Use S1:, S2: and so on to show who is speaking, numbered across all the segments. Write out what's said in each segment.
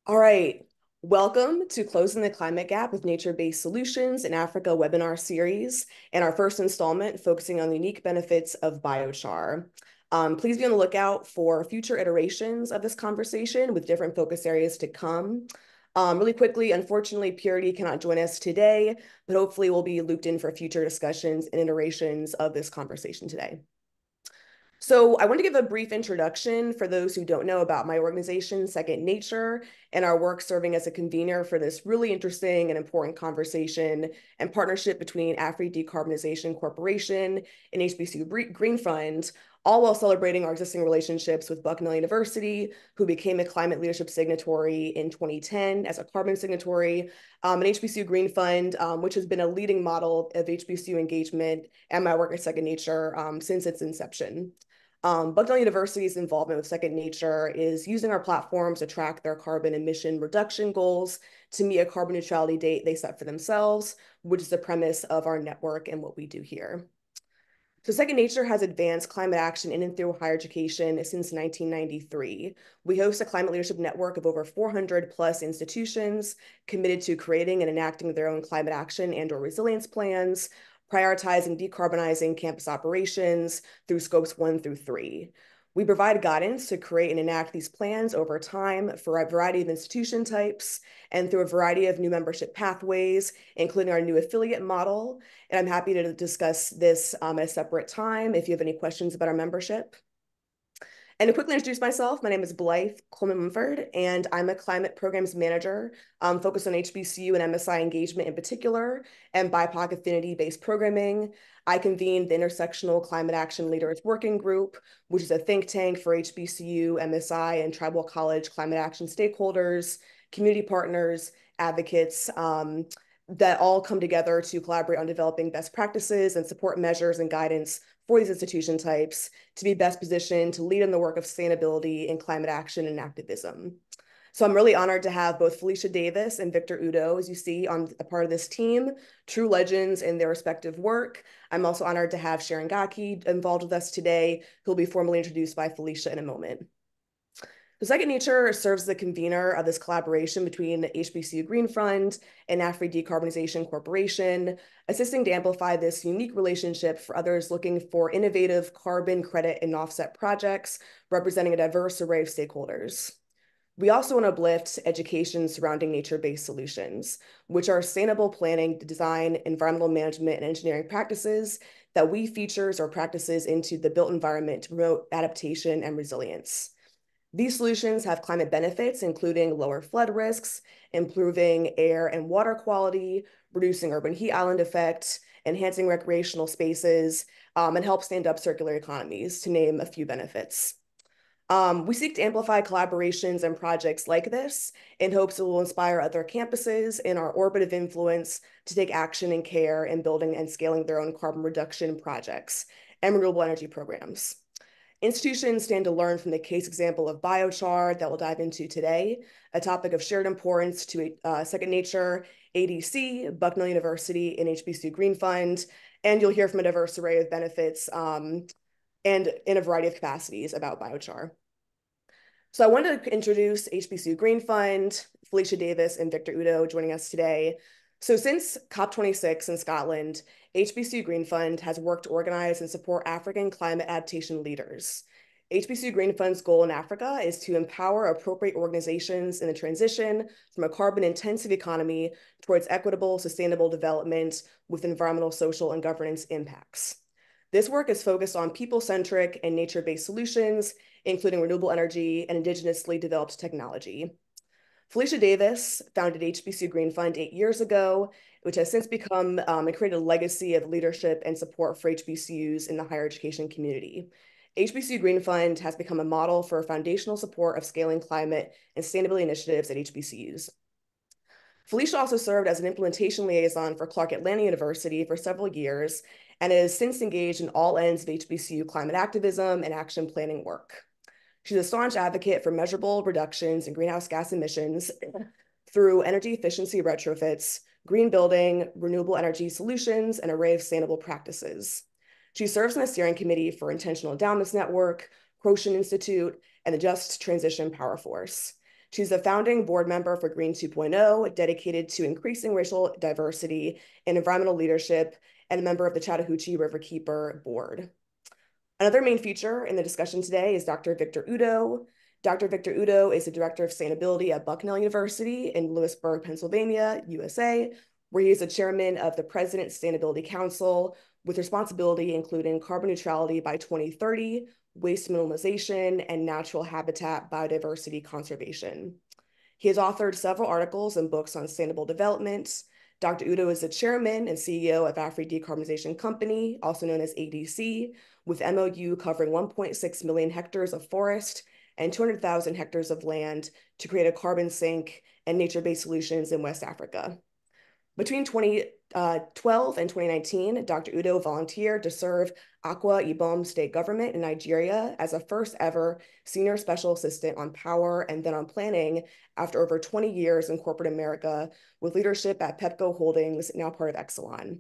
S1: All right, welcome to Closing the Climate Gap with Nature-Based Solutions in Africa webinar series, and our first installment focusing on the unique benefits of biochar. Please be on the lookout for future iterations of this conversation with different focus areas to come. Really quickly, unfortunately, Purity cannot join us today, but hopefully we'll be looped in for future discussions and iterations of this conversation today. So I want to give a brief introduction for those who don't know about my organization, Second Nature, and our work serving as a convener for this really interesting and important conversation and partnership between Afri Decarbonization Corporation and HBCU Green Fund, all while celebrating our existing relationships with Bucknell University, who became a climate leadership signatory in 2010 as a carbon signatory, and HBCU Green Fund, which has been a leading model of HBCU engagement and my work at Second Nature since its inception. Bucknell University's involvement with Second Nature is using our platforms to track their carbon emission reduction goals to meet a carbon neutrality date they set for themselves, which is the premise of our network and what we do here. So Second Nature has advanced climate action in and through higher education since 1993. We host a climate leadership network of over 400 plus institutions committed to creating and enacting their own climate action and/or resilience plans, prioritizing decarbonizing campus operations through scopes 1 through 3. We provide guidance to create and enact these plans over time for a variety of institution types and through a variety of new membership pathways, including our new affiliate model. And I'm happy to discuss this at a separate time if you have any questions about our membership. And to quickly introduce myself, my name is Blythe Coleman-Mumford, and I'm a climate programs manager focused on HBCU and MSI engagement in particular, and BIPOC affinity-based programming. I convened the Intersectional Climate Action Leaders Working Group, which is a think tank for HBCU, MSI, and tribal college climate action stakeholders, community partners, advocates, that all come together to collaborate on developing best practices and support measures and guidance for these institution types to be best positioned to lead in the work of sustainability and climate action and activism. So I'm really honored to have both Felicia Davis and Victor Udo, as you see, on a part of this team, true legends in their respective work. I'm also honored to have Sharon Gakii involved with us today, who will be formally introduced by Felicia in a moment. So Second Nature serves as the convener of this collaboration between the HBCU Green Fund and Afri Decarbonization Corporation, assisting to amplify this unique relationship for others looking for innovative carbon credit and offset projects representing a diverse array of stakeholders. We also want to uplift education surrounding nature-based solutions, which are sustainable planning, design, environmental management, and engineering practices that weave features or practices into the built environment to promote adaptation and resilience. These solutions have climate benefits, including lower flood risks, improving air and water quality, reducing urban heat island effect, enhancing recreational spaces, and help stand up circular economies, to name a few benefits. We seek to amplify collaborations and projects like this in hopes it will inspire other campuses in our orbit of influence to take action and care in building and scaling their own carbon reduction projects and renewable energy programs. Institutions stand to learn from the case example of biochar that we'll dive into today, a topic of shared importance to Second Nature, ADC, Bucknell University, and HBCU Green Fund, and you'll hear from a diverse array of benefits and in a variety of capacities about biochar. So I wanted to introduce HBCU Green Fund, Felicia Davis, and Victor Udo joining us today. So since COP26 in Scotland, HBCU Green Fund has worked to organize and support African climate adaptation leaders. HBCU Green Fund's goal in Africa is to empower appropriate organizations in the transition from a carbon-intensive economy towards equitable, sustainable development with environmental, social, and governance impacts. This work is focused on people-centric and nature-based solutions, including renewable energy and indigenously developed technology. Felicia Davis founded HBCU Green Fund 8 years ago, which has since become and created a legacy of leadership and support for HBCUs in the higher education community. HBCU Green Fund has become a model for foundational support of scaling climate and sustainability initiatives at HBCUs. Felicia also served as an implementation liaison for Clark Atlanta University for several years and has since engaged in all ends of HBCU climate activism and action planning work. She's a staunch advocate for measurable reductions in greenhouse gas emissions through energy efficiency retrofits, green building, renewable energy solutions, and an array of sustainable practices. She serves on the steering committee for Intentional Endowments Network, Quotient Institute, and the Just Transition Power Force. She's a founding board member for Green 2.0, dedicated to increasing racial diversity and environmental leadership, and a member of the Chattahoochee Riverkeeper Board. Another main feature in the discussion today is Dr. Victor Udo. Dr. Victor Udo is the Director of Sustainability at Bucknell University in Lewisburg, Pennsylvania, USA, where he is the chairman of the President's Sustainability Council, with responsibility including carbon neutrality by 2030, waste minimalization, and natural habitat biodiversity conservation. He has authored several articles and books on sustainable development. Dr. Udo is the chairman and CEO of Afri Decarbonization Company, also known as ADC, with MOU covering 1.6 million hectares of forest and 200,000 hectares of land to create a carbon sink and nature-based solutions in West Africa. Between 2012 and 2019, Dr. Udo volunteered to serve Akwa Ibom state government in Nigeria as a first ever senior special assistant on power and then on planning after over 20 years in corporate America with leadership at Pepco Holdings, now part of Exelon.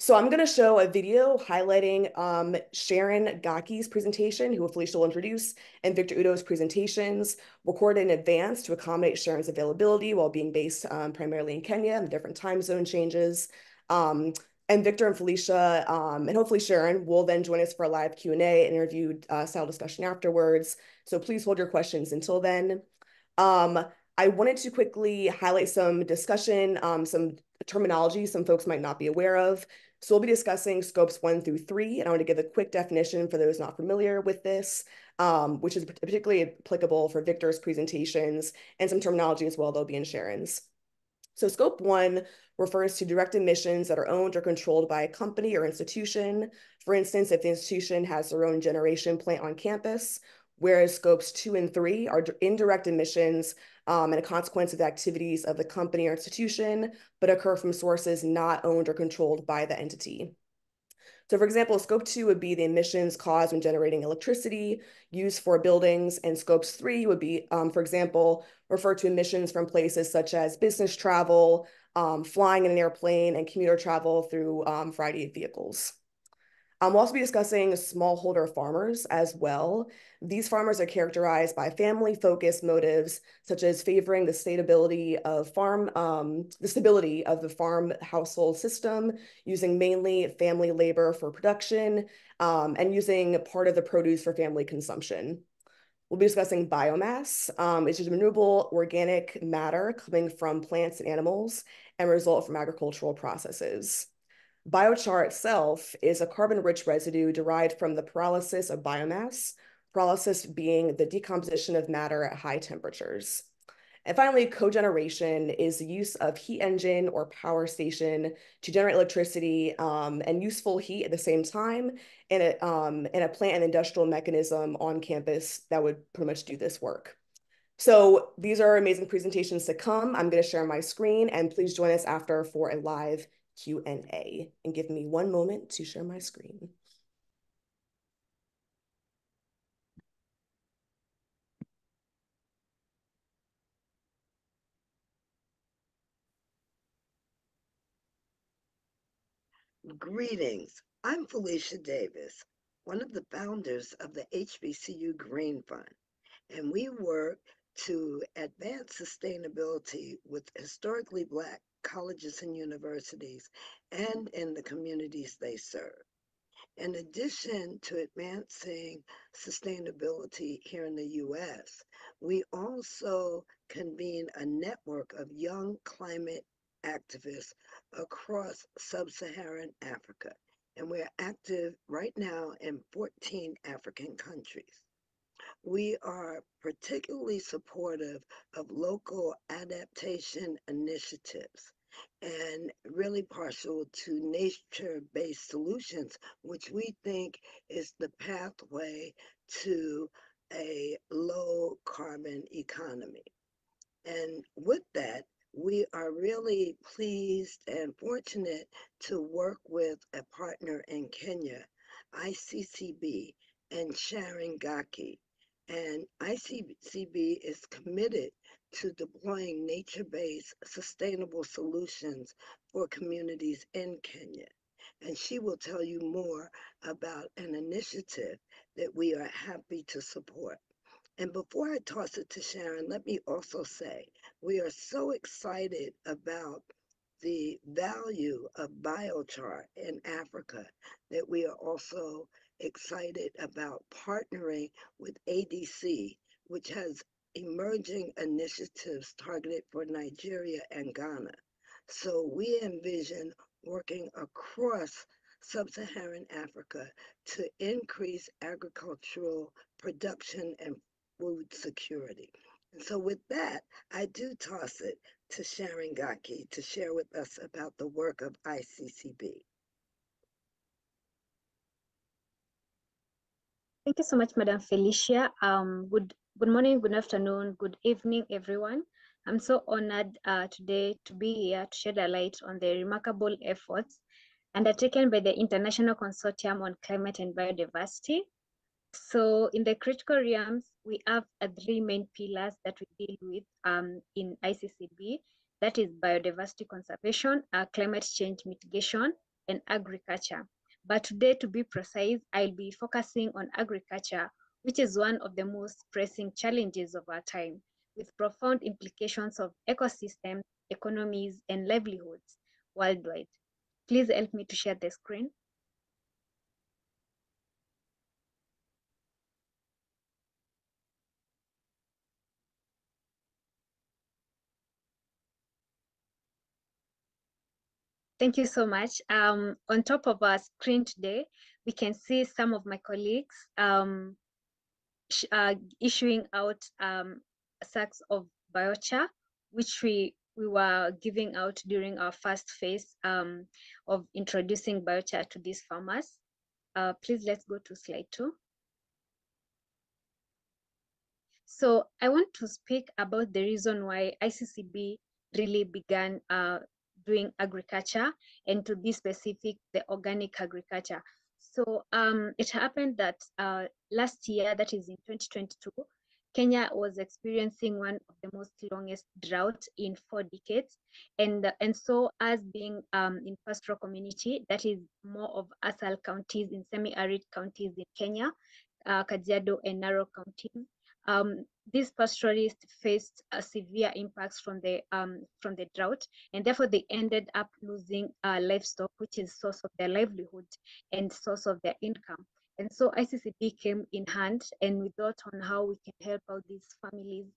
S1: So I'm going to show a video highlighting Sharon Gakii's presentation, who Felicia will introduce, and Victor Udo's presentations, recorded in advance to accommodate Sharon's availability while being based primarily in Kenya and the different time zone changes. And Victor and Felicia, and hopefully Sharon, will then join us for a live Q&A and interview style discussion afterwards. So please hold your questions until then. I wanted to quickly highlight some discussion, some terminology some folks might not be aware of. So we'll be discussing scopes 1 through 3, and I want to give a quick definition for those not familiar with this, which is particularly applicable for Victor's presentations, and some terminology as well that'll be in Sharon's. So scope 1 refers to direct emissions that are owned or controlled by a company or institution. For instance, if the institution has their own generation plant on campus, whereas scopes 2 and 3 are indirect emissions and a consequence of the activities of the company or institution, but occur from sources not owned or controlled by the entity. So for example, scope 2 would be the emissions caused when generating electricity used for buildings, and scopes 3 would be, for example, refer to emissions from places such as business travel, flying in an airplane, and commuter travel through a variety of vehicles. We'll also be discussing smallholder farmers as well. These farmers are characterized by family-focused motives, such as favoring the stability of the farm household system, using mainly family labor for production, and using part of the produce for family consumption. We'll be discussing biomass, which is renewable organic matter coming from plants and animals and result from agricultural processes. Biochar itself is a carbon-rich residue derived from the pyrolysis of biomass, pyrolysis being the decomposition of matter at high temperatures. And finally, cogeneration is the use of heat engine or power station to generate electricity and useful heat at the same time in a plant and industrial mechanism on campus that would pretty much do this work. So these are amazing presentations to come. I'm going to share my screen, and please join us after for a live Q&A, and give me one moment to share my screen.
S2: Greetings. I'm Felicia Davis, one of the founders of the HBCU Green Fund, and we work to advance sustainability with historically Black colleges and universities and in the communities they serve. In addition to advancing sustainability here in the U.S., we also convene a network of young climate activists across sub-Saharan Africa, and we're active right now in 14 African countries. We are particularly supportive of local adaptation initiatives and really partial to nature-based solutions, which we think is the pathway to a low carbon economy. And with that, we are really pleased and fortunate to work with a partner in Kenya, ICCB, and Sharon Gakii. And ICCB is committed to deploying nature-based sustainable solutions for communities in Kenya. And she will tell you more about an initiative that we are happy to support. And before I toss it to Sharon, let me also say, we are so excited about the value of biochar in Africa that we are also excited about partnering with ADC, which has emerging initiatives targeted for Nigeria and Ghana. So we envision working across sub-Saharan Africa to increase agricultural production and food security. And so with that, I do toss it to Sharon Gakii to share with us about the work of ICCB.
S3: Thank you so much, Madam Felicia. Good morning, good afternoon, good evening, everyone. I'm so honored today to be here to shed a light on the remarkable efforts undertaken by the International Consortium on Climate and Biodiversity. So in the critical realms, we have three main pillars that we deal with in ICCB. That is biodiversity conservation, climate change mitigation, and agriculture. But today, to be precise, I'll be focusing on agriculture, which is one of the most pressing challenges of our time, with profound implications of ecosystems, economies, and livelihoods worldwide. Please help me to share the screen. Thank you so much. On top of our screen today, we can see some of my colleagues issuing out sacks of biochar, which we were giving out during our first phase of introducing biochar to these farmers. Please, let's go to slide 2. So I want to speak about the reason why ICCB really began doing agriculture, and to be specific, the organic agriculture. So it happened that last year, that is in 2022, Kenya was experiencing one of the most longest drought in 4 decades. And so as being in pastoral community, that is more of ASAL counties, in semi-arid counties in Kenya, Kajiado and Narok counties, these pastoralists faced severe impacts from the drought, and therefore they ended up losing livestock, which is source of their livelihood and source of their income. And so ICCB came in hand, and we thought on how we can help out these families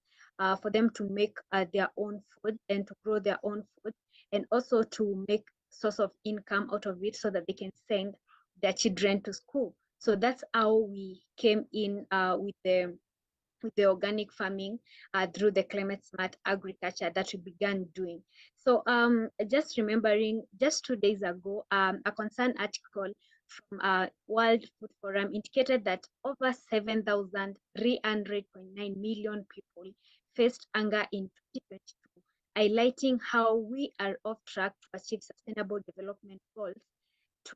S3: for them to make their own food and to grow their own food, and also to make source of income out of it so that they can send their children to school. So that's how we came in with the organic farming through the climate smart agriculture that we began doing. So just remembering, just 2 days ago, a concern article from World Food Forum indicated that over 7,300.9 million people faced hunger in 2022, highlighting how we are off track to achieve Sustainable Development Goals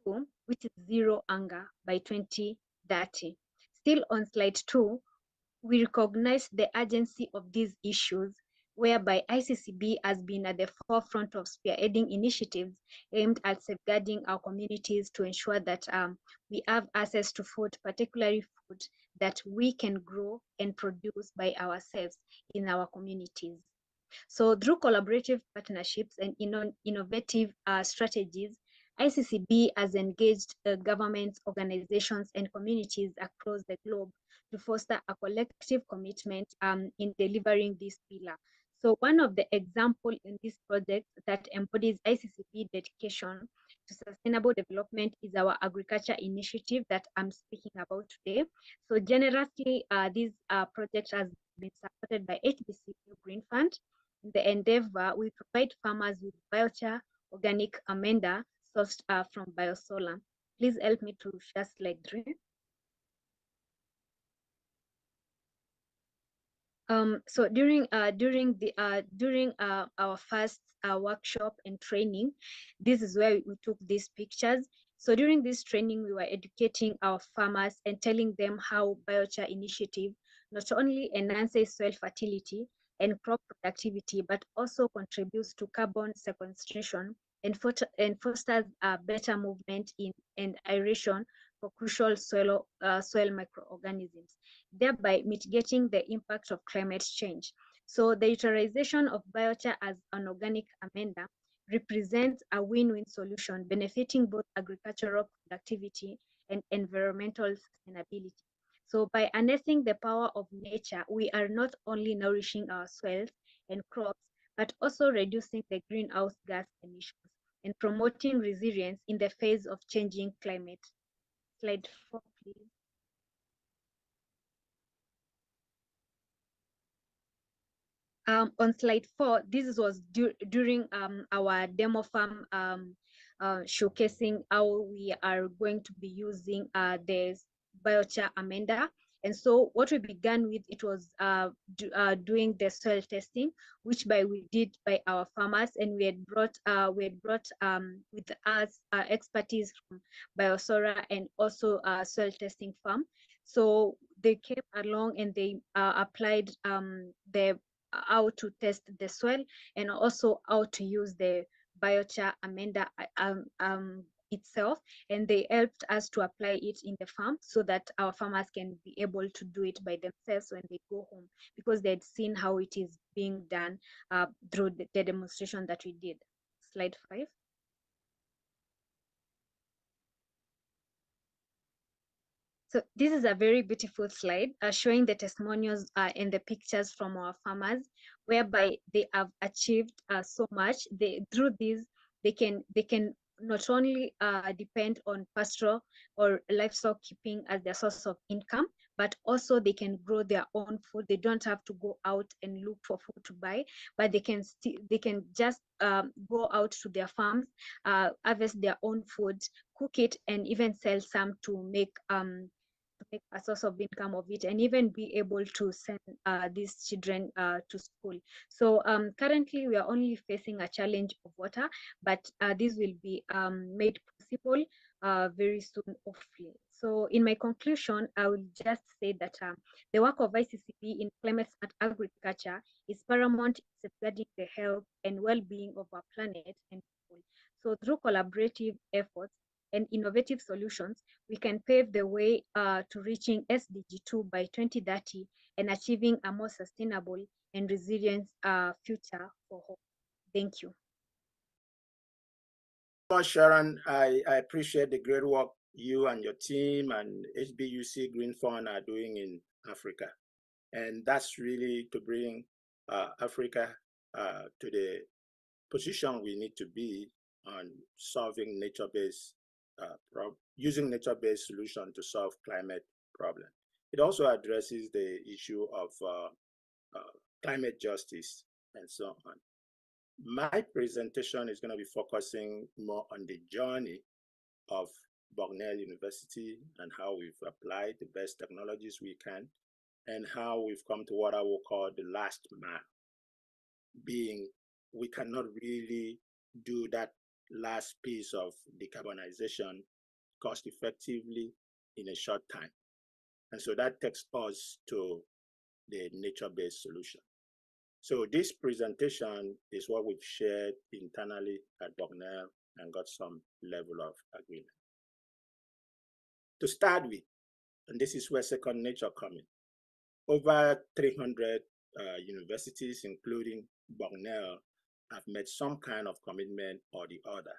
S3: 2, which is zero hunger by 2030. Still on slide 2, we recognize the urgency of these issues, whereby ICCB has been at the forefront of spearheading initiatives aimed at safeguarding our communities to ensure that we have access to food, particularly food that we can grow and produce by ourselves in our communities. So through collaborative partnerships and innovative strategies, ICCB has engaged governments, organizations, and communities across the globe to foster a collective commitment in delivering this pillar. So one of the examples in this project that embodies ICCB dedication to sustainable development is our agriculture initiative that I'm speaking about today. So generously, this project has been supported by HBCU Green Fund. In the endeavor, we provide farmers with biochar, organic amender sourced from biosolar. Please help me to share slide 3. So during our first workshop and training, this is where we took these pictures. So during this training, we were educating our farmers and telling them how biochar initiative not only enhances soil fertility and crop productivity, but also contributes to carbon sequestration and fosters better movement in and aeration for crucial soil microorganisms, thereby mitigating the impact of climate change. So the utilization of biochar as an organic amender represents a win-win solution benefiting both agricultural productivity and environmental sustainability. So by harnessing the power of nature, we are not only nourishing our soils and crops, but also reducing the greenhouse gas emissions and promoting resilience in the face of changing climate. Slide 4, please. On slide 4, this was during our demo farm showcasing how we are going to be using the biochar amender. And so what we began with, it was doing the soil testing, which we did by our farmers, and we had brought with us expertise from Biosora and also soil testing farm. So they came along and they applied how to test the soil and also how to use the biochar amender itself, and they helped us to apply it in the farm so that our farmers can be able to do it by themselves when they go home, because they'd seen how it is being done through the demonstration that we did. Slide 5. So this is a very beautiful slide showing the testimonials and the pictures from our farmers, whereby they have achieved so much. Through this, they can not only depend on pastoral or livestock keeping as their source of income, but also they can grow their own food. They don't have to go out and look for food to buy, but they can just go out to their farms, harvest their own food, cook it, and even sell some to make a source of income of it, and even be able to send these children to school. So currently we are only facing a challenge of water, but this will be made possible very soon, hopefully. So in my conclusion, I will just say that the work of ICCB in climate smart agriculture is paramount in safeguarding the health and well-being of our planet and people. So through collaborative efforts and innovative solutions, we can pave the way to reaching SDG 2 by 2030 and achieving a more sustainable and resilient future for all. Thank you.
S4: Sharon, I appreciate the great work you and your team and HBCU Green Fund are doing in Africa. And that's really to bring Africa to the position we need to be on solving nature-based, using nature-based solution to solve climate problem. It also addresses the issue of climate justice and so on. My presentation is going to be focusing more on the journey of Bucknell University and how we've applied the best technologies we can and how we've come to what I will call the last mile, being we cannot really do that last piece of decarbonization cost effectively in a short time. And so that takes us to the nature-based solution. So this presentation is what we've shared internally at Bucknell and got some level of agreement. To start with, and this is where Second Nature comes in, over 300 universities, including Bucknell, have made some kind of commitment or the other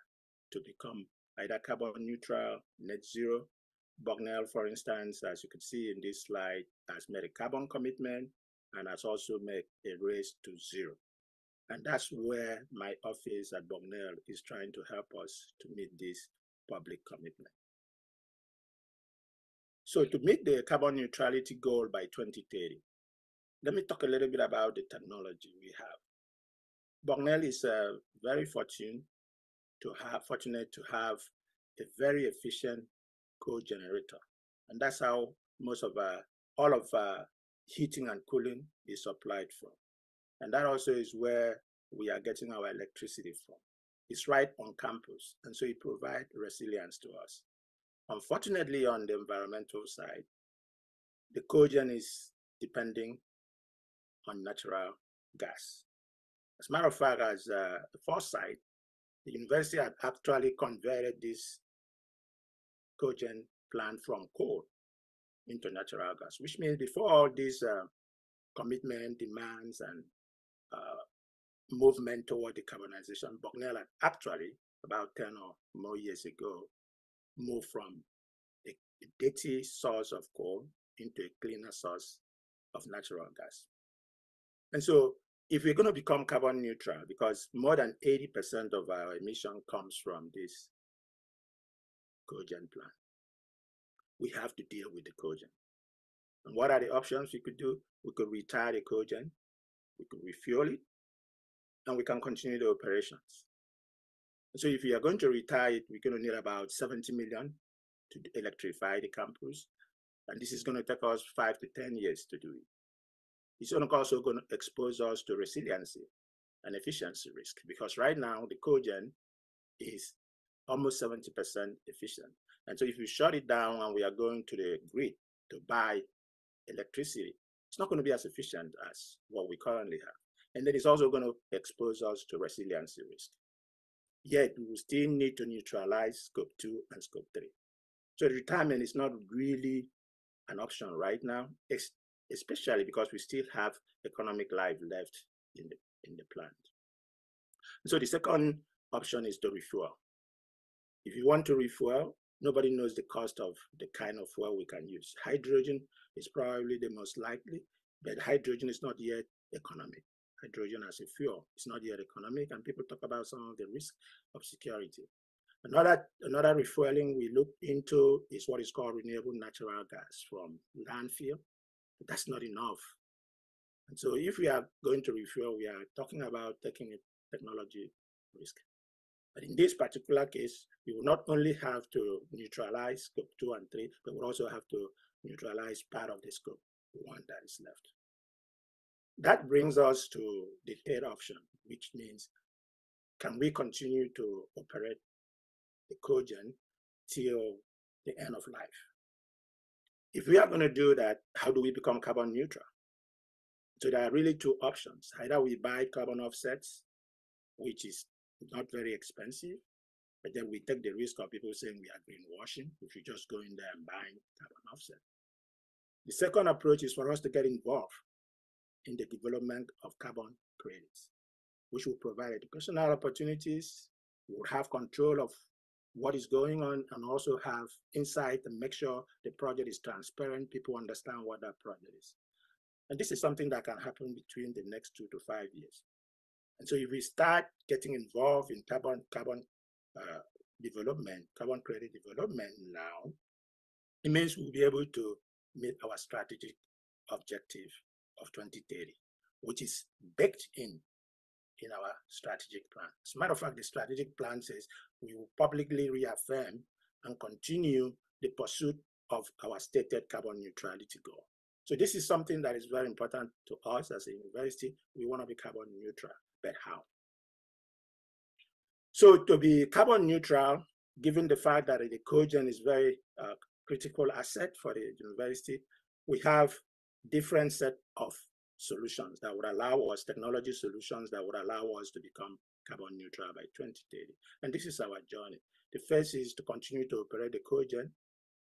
S4: to become either carbon neutral, net zero. Bucknell, for instance, as you can see in this slide, has made a carbon commitment and has also made a race to zero. And that's where my office at Bucknell is trying to help us to meet this public commitment. So to meet the carbon neutrality goal by 2030, let me talk a little bit about the technology we have. Bucknell is very fortunate to have a very efficient co-generator. And that's how most of all of heating and cooling is supplied from. And that also is where we are getting our electricity from. It's right on campus, and so it provides resilience to us. Unfortunately, on the environmental side, the cogen is depending on natural gas. As a matter of fact, as a foresight, the university had actually converted this cogen plant from coal into natural gas, which means before all these commitment, demands, and movement toward decarbonization, Bucknell had actually, about 10 or more years ago, moved from a dirty source of coal into a cleaner source of natural gas. And so if we're going to become carbon neutral, because more than 80% of our emission comes from this cogen plant, we have to deal with the cogen. And what are the options we could do? We could retire the cogen, we could refuel it, and we can continue the operations. So if we are going to retire it, we're going to need about 70 million to electrify the campus. And this is going to take us 5 to 10 years to do it. It's also going to expose us to resiliency and efficiency risk, because right now the cogen is almost 70% efficient. And so if we shut it down and we are going to the grid to buy electricity, it's not going to be as efficient as what we currently have. And then it's also going to expose us to resiliency risk. Yet we will still need to neutralize scope 2 and scope 3. So retirement is not really an option right now, especially because we still have economic life left in the plant. So the second option is to refuel. If you want to refuel, nobody knows the cost of the kind of fuel we can use. Hydrogen is probably the most likely, but hydrogen is not yet economic. Hydrogen as a fuel is not yet economic, and people talk about some of the risk of security. Another refueling we look into is what is called renewable natural gas from landfill. But that's not enough. And so if we are going to refuel, we are talking about taking a technology risk. But in this particular case, we will not only have to neutralize scope 2 and 3, but we'll also have to neutralize part of the scope 1 that is left. That brings us to the third option, which means, can we continue to operate the cogen till the end of life? If we are going to do that, how do we become carbon neutral? So there are really two options. Either we buy carbon offsets, which is not very expensive, but then we take the risk of people saying we are greenwashing if you just go in there and buy carbon offset. The second approach is for us to get involved in the development of carbon credits, which will provide educational opportunities. We will have control of what is going on and also have insight and make sure the project is transparent, people understand what that project is. And this is something that can happen between the next 2 to 5 years. And so if we start getting involved in carbon development, carbon credit development now, it means we'll be able to meet our strategic objective of 2030, which is baked in our strategic plan. As a matter of fact, the strategic plan says we will publicly reaffirm and continue the pursuit of our stated carbon neutrality goal. So this is something that is very important to us as a university. We want to be carbon neutral, but how? So to be carbon neutral, given the fact that the cogen is very critical asset for the university, we have different set of solutions that would allow us, technology solutions that would allow us to become carbon neutral by 2030. And this is our journey. The first is to continue to operate the cogen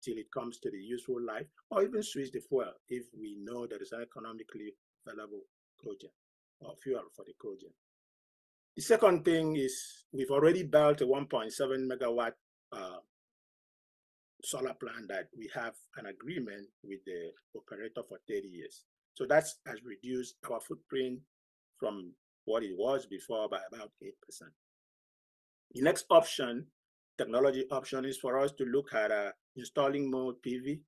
S4: till it comes to the useful life, or even switch the fuel if we know there is an economically available cogen or fuel for the cogen. The second thing is we've already built a 1.7 megawatt solar plant that we have an agreement with the operator for 30 years. So that has reduced our footprint from what it was before by about 8%. The next option, technology option, is for us to look at installing more PV.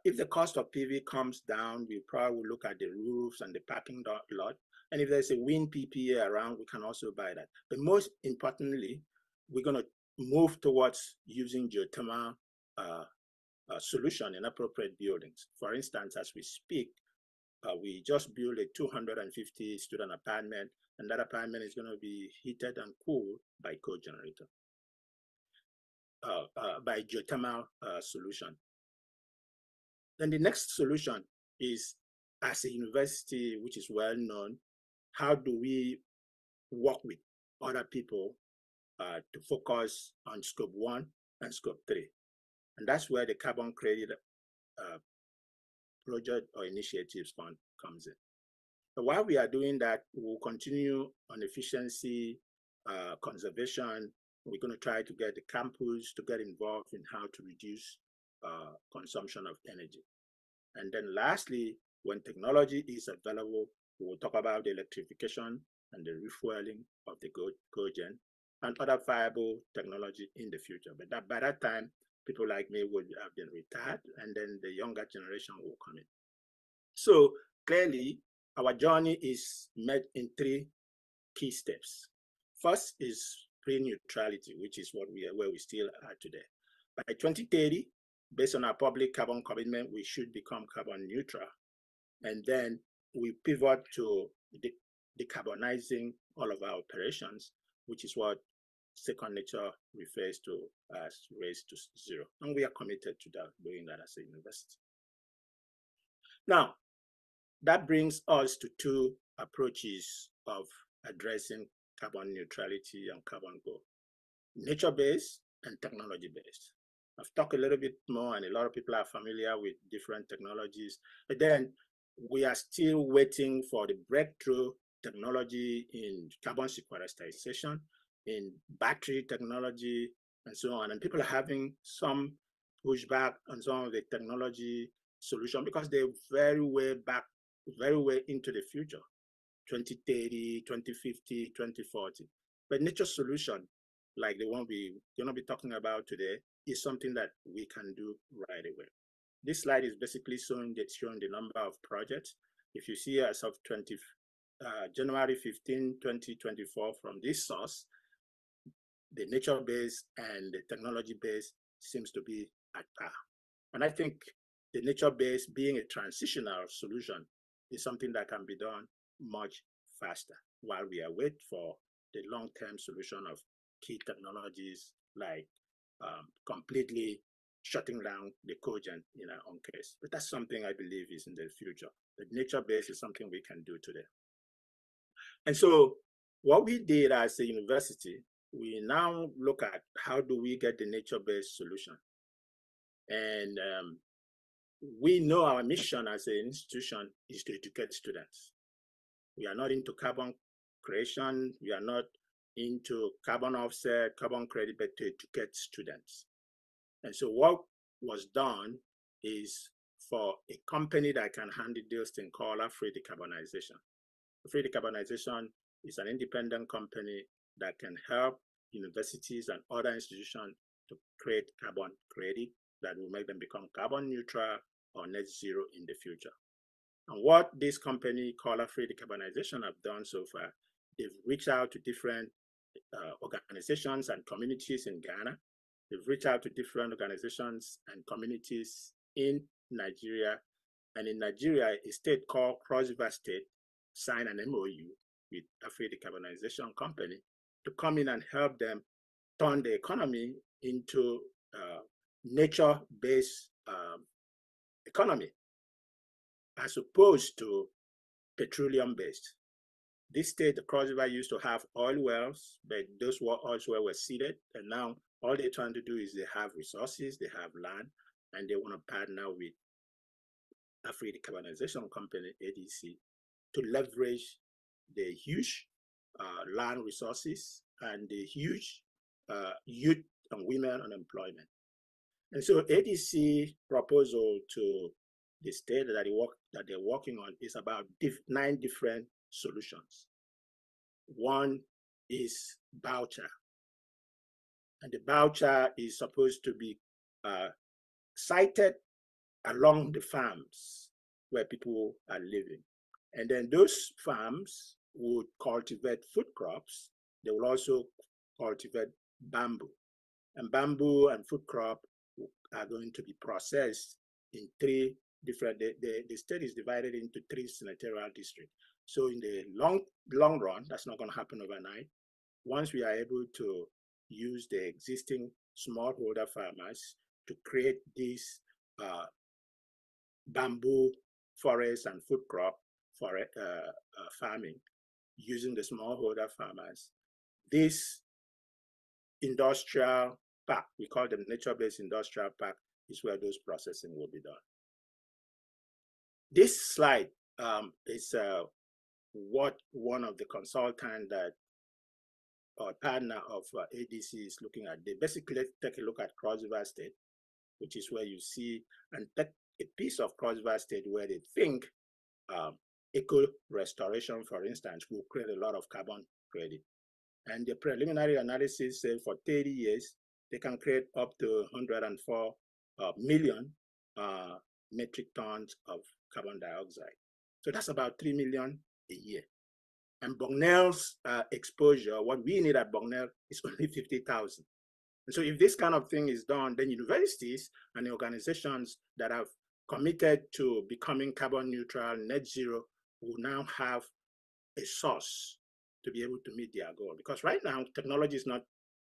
S4: If the cost of PV comes down, we probably will look at the roofs and the parking lot. And if there's a wind PPA around, we can also buy that. But most importantly, we're going to move towards using geothermal solution in appropriate buildings. For instance, as we speak, we just built a 250 student apartment, and that apartment is going to be heated and cooled by cogenerator, by geothermal solution. Then the next solution is, as a university which is well known, how do we work with other people to focus on scope 1 and scope 3? And that's where the carbon credit project or initiatives fund comes in. So while we are doing that, we'll continue on efficiency, conservation. We're going to try to get the campus to get involved in how to reduce consumption of energy. And then lastly, when technology is available, we'll talk about the electrification and the refueling of the cogen and other viable technology in the future. But that, by that time, people like me would have been retired, and then the younger generation will come in. So clearly, our journey is met in 3 key steps. First is pre-neutrality, which is where we still are today. By 2030, based on our public carbon commitment, we should become carbon neutral. And then we pivot to decarbonizing all of our operations, which is what Second Nature refers to as race to zero. And we are committed to that, doing that as a university. Now, that brings us to 2 approaches of addressing carbon neutrality and carbon goal: nature-based and technology-based. I've talked a little bit more, and a lot of people are familiar with different technologies, but then we are still waiting for the breakthrough technology in carbon sequestration, in battery technology, and so on. And people are having some pushback on some of the technology solution because they're very way back, very way into the future, 2030, 2050, 2040. But nature solution, like the one we're going to be talking about today, is something that we can do right away. This slide is basically showing the number of projects. If you see as of January 15, 2024, from this source, the nature-based and the technology-based seems to be at par. And I think the nature-based, being a transitional solution, is something that can be done much faster while we await for the long-term solution of key technologies like completely shutting down the cogen in our own case. But that's something I believe is in the future. The nature-based is something we can do today. And so what we did as a university, we now look at how do we get the nature-based solution. And we know our mission as an institution is to educate students. We are not into carbon creation. We are not into carbon offset, carbon credit, but to educate students. And so what was done is for a company that can handle this thing called Afri Decarbonization. Afri Decarbonization is an independent company that can help universities and other institutions to create carbon credit that will make them become carbon neutral or net zero in the future. And what this company called Afri Decarbonization have done so far, they've reached out to different organizations and communities in Ghana. They've reached out to different organizations and communities in Nigeria. And in Nigeria, a state called Cross River State signed an MOU with Afri Decarbonization Company to come in and help them turn the economy into nature-based economy, as opposed to petroleum-based. This state, the Cross River, used to have oil wells, but those oil wells were seeded, and now all they're trying to do is they have resources, they have land, and they want to partner with Afri Decarbonization Company, ADC, to leverage the huge land resources and the huge youth and women unemployment. And so ADC proposal to the state that they're working on is about 9 different solutions. One is Biochar. And the Biochar is supposed to be sited along the farms where people are living. And then those farms would cultivate food crops. They will also cultivate bamboo. And bamboo and food crop are going to be processed in 3 different, the state is divided into 3 senatorial districts. So in the long run, that's not going to happen overnight. Once we are able to use the existing smallholder farmers to create these bamboo forests and food crop for farming using the smallholder farmers, this industrial park, we call them nature-based industrial park, is where those processing will be done. This slide is what one of the consultants that or partner of ADC is looking at. They basically take a look at Cross River State, which is where you see, and take a piece of Cross River State where they think eco restoration, for instance, will create a lot of carbon credit. And the preliminary analysis says for 30 years, they can create up to 104 million metric tons of carbon dioxide. So that's about 3 million a year. And Bucknell's exposure, what we need at Bucknell is only 50,000. And so if this kind of thing is done, then universities and the organizations that have committed to becoming carbon neutral, net zero, will now have a source to be able to meet their goal. Because right now, technology is not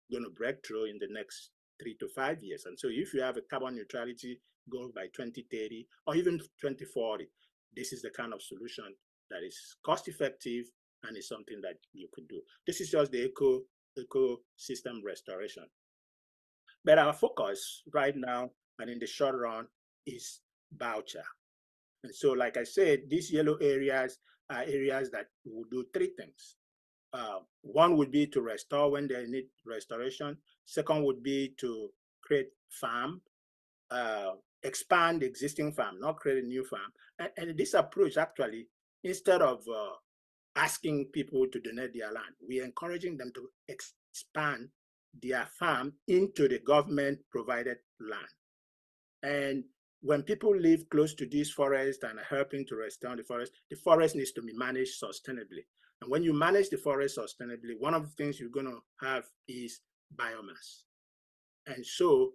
S4: going to break through in the next 3 to 5 years. And so if you have a carbon neutrality goal by 2030 or even 2040, this is the kind of solution that is cost effective and is something that you could do. This is just the ecosystem restoration. But our focus right now and in the short run is Biochar. And so, like I said, these yellow areas are areas that will do three things. One would be to restore when they need restoration. Second would be to create farm, expand the existing farm, not create a new farm. And this approach actually, instead of asking people to donate their land, we're encouraging them to expand their farm into the government provided land. And when people live close to these forests and are helping to restore the forest needs to be managed sustainably. And when you manage the forest sustainably, one of the things you're going to have is biomass. And so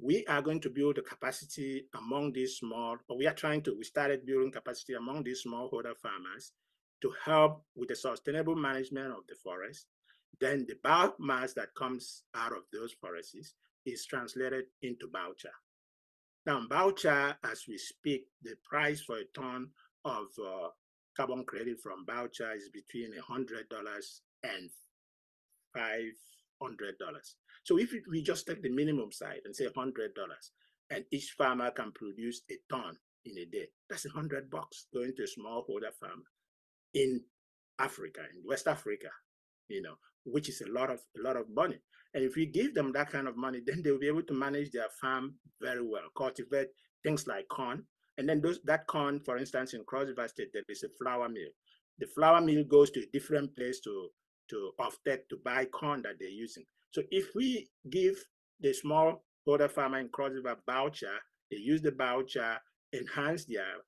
S4: we are going to build a capacity among these we started building capacity among these smallholder farmers to help with the sustainable management of the forest. Then the biomass that comes out of those forests is translated into Biochar. Now, Biochar, as we speak, the price for a ton of carbon credit from Biochar is between $100 and $500. So if we just take the minimum side and say $100, and each farmer can produce a ton in a day, that's $100 going to a smallholder farmer in Africa, in West Africa, which is a lot of money. And if we give them that kind of money, then they'll be able to manage their farm very well, cultivate things like corn. And then that corn, for instance, in Cross River State, there is a flour mill. The flour mill goes to a different place to offtake to buy corn that they're using. So if we give the smallholder farmer in Cross River Biochar, they use the Biochar, enhance their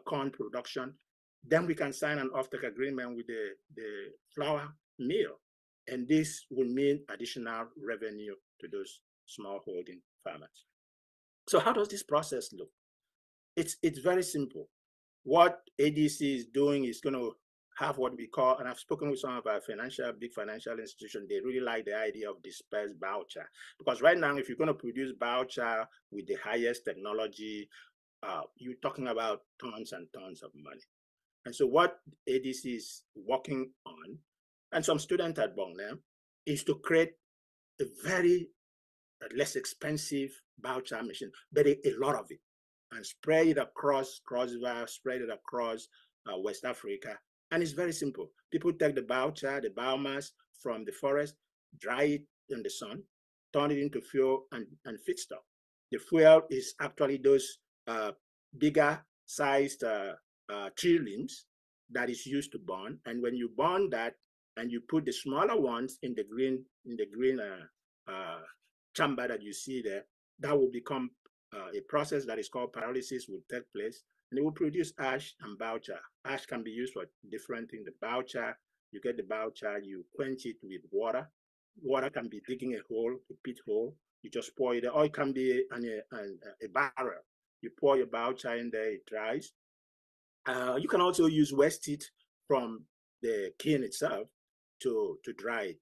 S4: corn production, then we can sign an offtake agreement with the flour mill. And this will mean additional revenue to those smallholding farmers. So how does this process look? It's very simple. What ADC is doing is going to have what we call, and I've spoken with some of our big financial institutions, they really like the idea of dispersed Biochar. Because right now, if you're going to produce Biochar with the highest technology, you're talking about tons and tons of money. And so what ADC is working on, and some students at Bucknell, is to create a very less expensive Biochar machine, but a lot of it, and spread it across Cross River, spread it across West Africa. And it's very simple. People take the Biochar, the biomass from the forest, dry it in the sun, turn it into fuel and feedstock. The fuel is actually those bigger sized tree limbs that is used to burn. And when you burn that and you put the smaller ones in the green chamber that you see there, that will become a process that is called pyrolysis will take place, and it will produce ash and Biochar. Ash can be used for different things. The Biochar, you get the Biochar, you quench it with water. Water can be digging a hole, a pit hole. You just pour it there, or it can be a barrel. You pour your Biochar in there, it dries. You can also use waste heat from the kiln itself to dry it.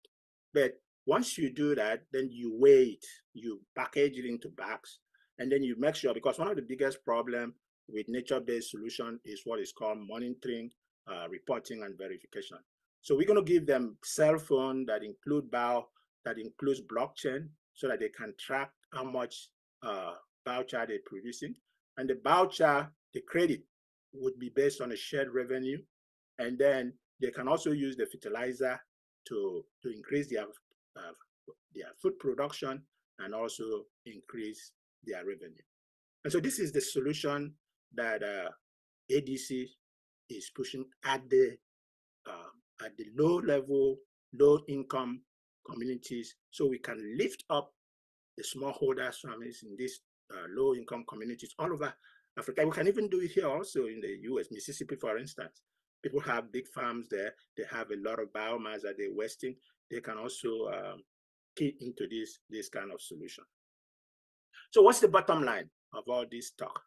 S4: But once you do that, then you weigh it, you package it into bags, and then you make sure, because one of the biggest problems with nature-based solution is what is called monitoring, reporting, and verification. So we're going to give them cell phone that includes blockchain, so that they can track how much biochar they're producing. And the biochar, the credit would be based on a shared revenue. And then they can also use the fertilizer to increase their food production and also increase their revenue. And so this is the solution that ADC is pushing at the low level, low income communities, so we can lift up the smallholders families in these low income communities all over Africa. We can even do it here also in the US, Mississippi, for instance. People have big farms there. They have a lot of biomass that they're wasting. They can also key into this kind of solution. So what's the bottom line of all this talk?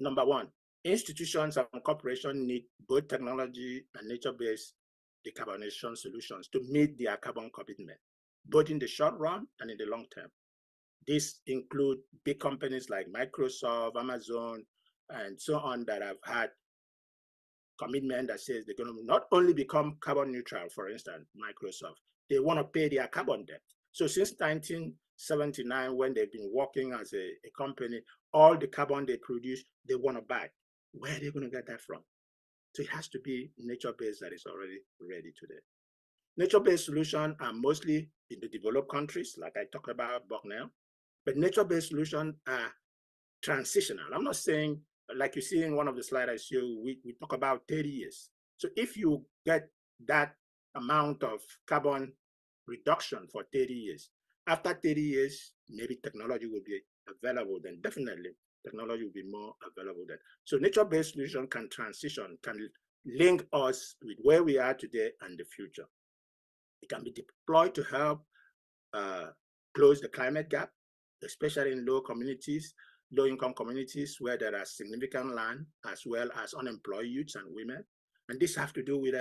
S4: Number one, institutions and corporations need both technology and nature-based decarbonization solutions to meet their carbon commitment, both in the short run and in the long term. This include big companies like Microsoft, Amazon, and so on that have had commitment that says they're going to not only become carbon neutral, for instance, Microsoft, they want to pay their carbon debt. So since 1979, when they've been working as a company, all the carbon they produce, they want to buy. Where are they going to get that from? So it has to be nature-based that is already ready today. Nature-based solutions are mostly in the developed countries, like I talked about Bucknell, but nature-based solutions are transitional. I'm not saying, like you see in one of the slides I show, we talk about 30 years. So if you get that amount of carbon reduction for 30 years, after 30 years, maybe technology will be available, then definitely technology will be more available then. So nature-based solution can transition, can link us with where we are today and the future. It can be deployed to help close the climate gap, especially in low-income communities where there are significant land, as well as unemployed youths and women. And this has to do with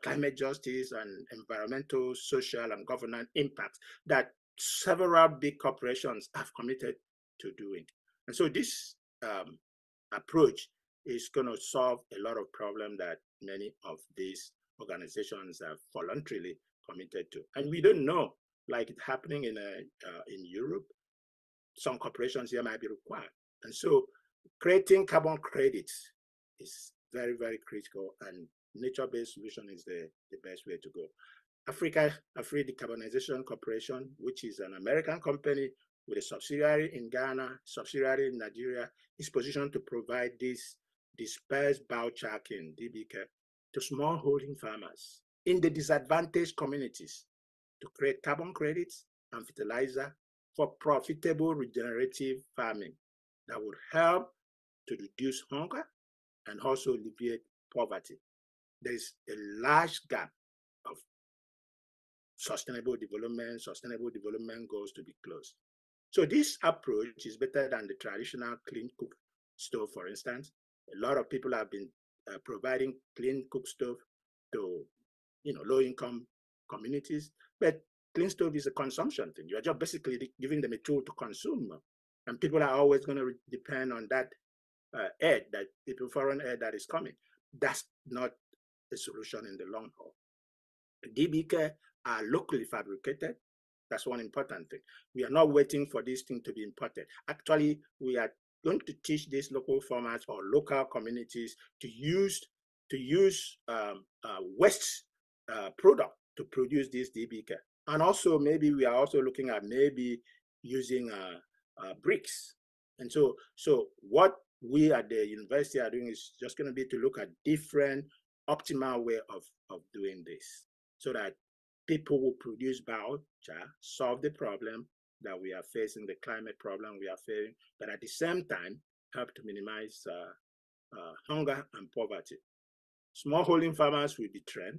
S4: climate justice and environmental, social, and governance impacts that several big corporations have committed to doing. And so this approach is going to solve a lot of problems that many of these organizations have voluntarily committed to. And we don't know, like it's happening in Europe, some corporations here might be required. And so creating carbon credits is very, very critical, and nature-based solution is the best way to go. Afri Decarbonization Corporation, which is an American company with a subsidiary in Ghana, subsidiary in Nigeria, is positioned to provide this dispersed biochar DBK to smallholding farmers in the disadvantaged communities to create carbon credits and fertilizer for profitable regenerative farming that would help to reduce hunger and also alleviate poverty. There is a large gap of sustainable development goals to be closed. So this approach is better than the traditional clean cook stove, for instance. A lot of people have been providing clean cook stove to low-income communities, but clean stove is a consumption thing. You're just basically giving them a tool to consume, and people are always going to depend on that foreign aid that is coming. That's not a solution in the long haul. DBK are locally fabricated. That's one important thing. We are not waiting for this thing to be imported. Actually, we are going to teach these local farmers or local communities to use waste product to produce this DBK. And also, maybe we are also looking at maybe using bricks. And so what we at the university are doing is just going to be to look at different optimal way of doing this, so that people will produce biochar, solve the problem that we are facing, the climate problem we are facing, but at the same time help to minimize hunger and poverty. Smallholding farmers will be trained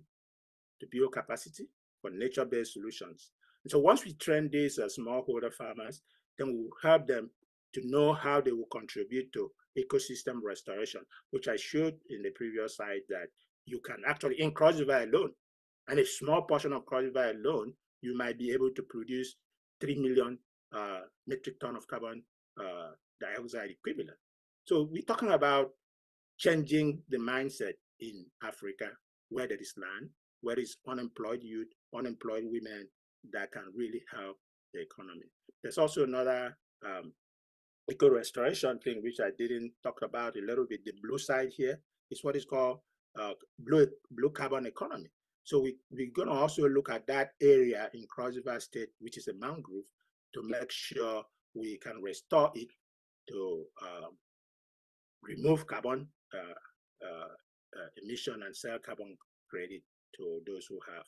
S4: to build capacity for nature-based solutions. And so once we train these smallholder farmers, then we'll help them to know how they will contribute to ecosystem restoration, which I showed in the previous slide, that you can actually, in Cross River alone, and a small portion of Cross River alone, you might be able to produce 3 million metric ton of carbon dioxide equivalent. So we're talking about changing the mindset in Africa, where there is land, where there is unemployed youth, unemployed women, that can really help the economy. There's also another eco-restoration thing, which I didn't talk about a little bit, the blue side here is what is called blue carbon economy. So we're going to also look at that area in Cross River State, which is a mangrove, to make sure we can restore it to remove carbon emission and sell carbon credit to those who have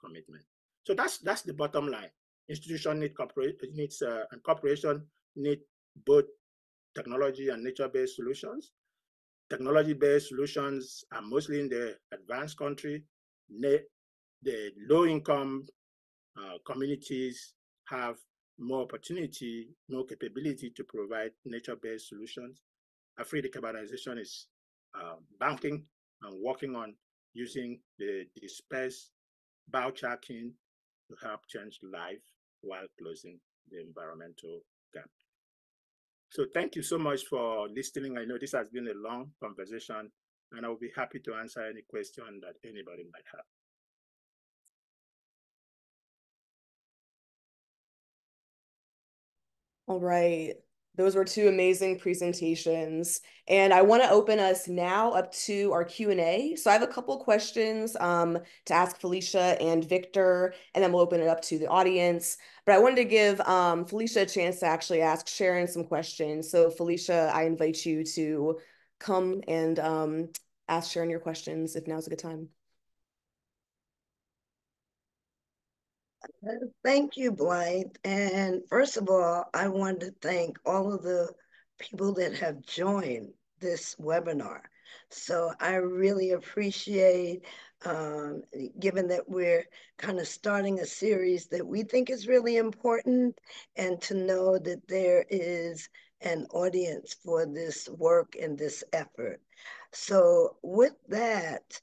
S4: commitment. So that's the bottom line. Institution and corporation need both technology and nature-based solutions. Technology-based solutions are mostly in the advanced country. The low-income communities have more opportunity, more capability to provide nature-based solutions. Afri Decarbonization is banking and working on using the dispersed Biochar to help change life while closing the environmental gap. So thank you so much for listening. I know this has been a long conversation, and I will be happy to answer any question that anybody might have.
S1: All right. Those were two amazing presentations. And I want to open us now up to our Q&A. So I have a couple questions to ask Felicia and Victor, and then we'll open it up to the audience. But I wanted to give Felicia a chance to actually ask Sharon some questions. So Felicia, I invite you to come and ask Sharon your questions if now's a good time.
S2: Thank you, Blythe. And first of all, I want to thank all of the people that have joined this webinar. So I really appreciate, given that we're kind of starting a series that we think is really important, and to know that there is an audience for this work and this effort. So with that,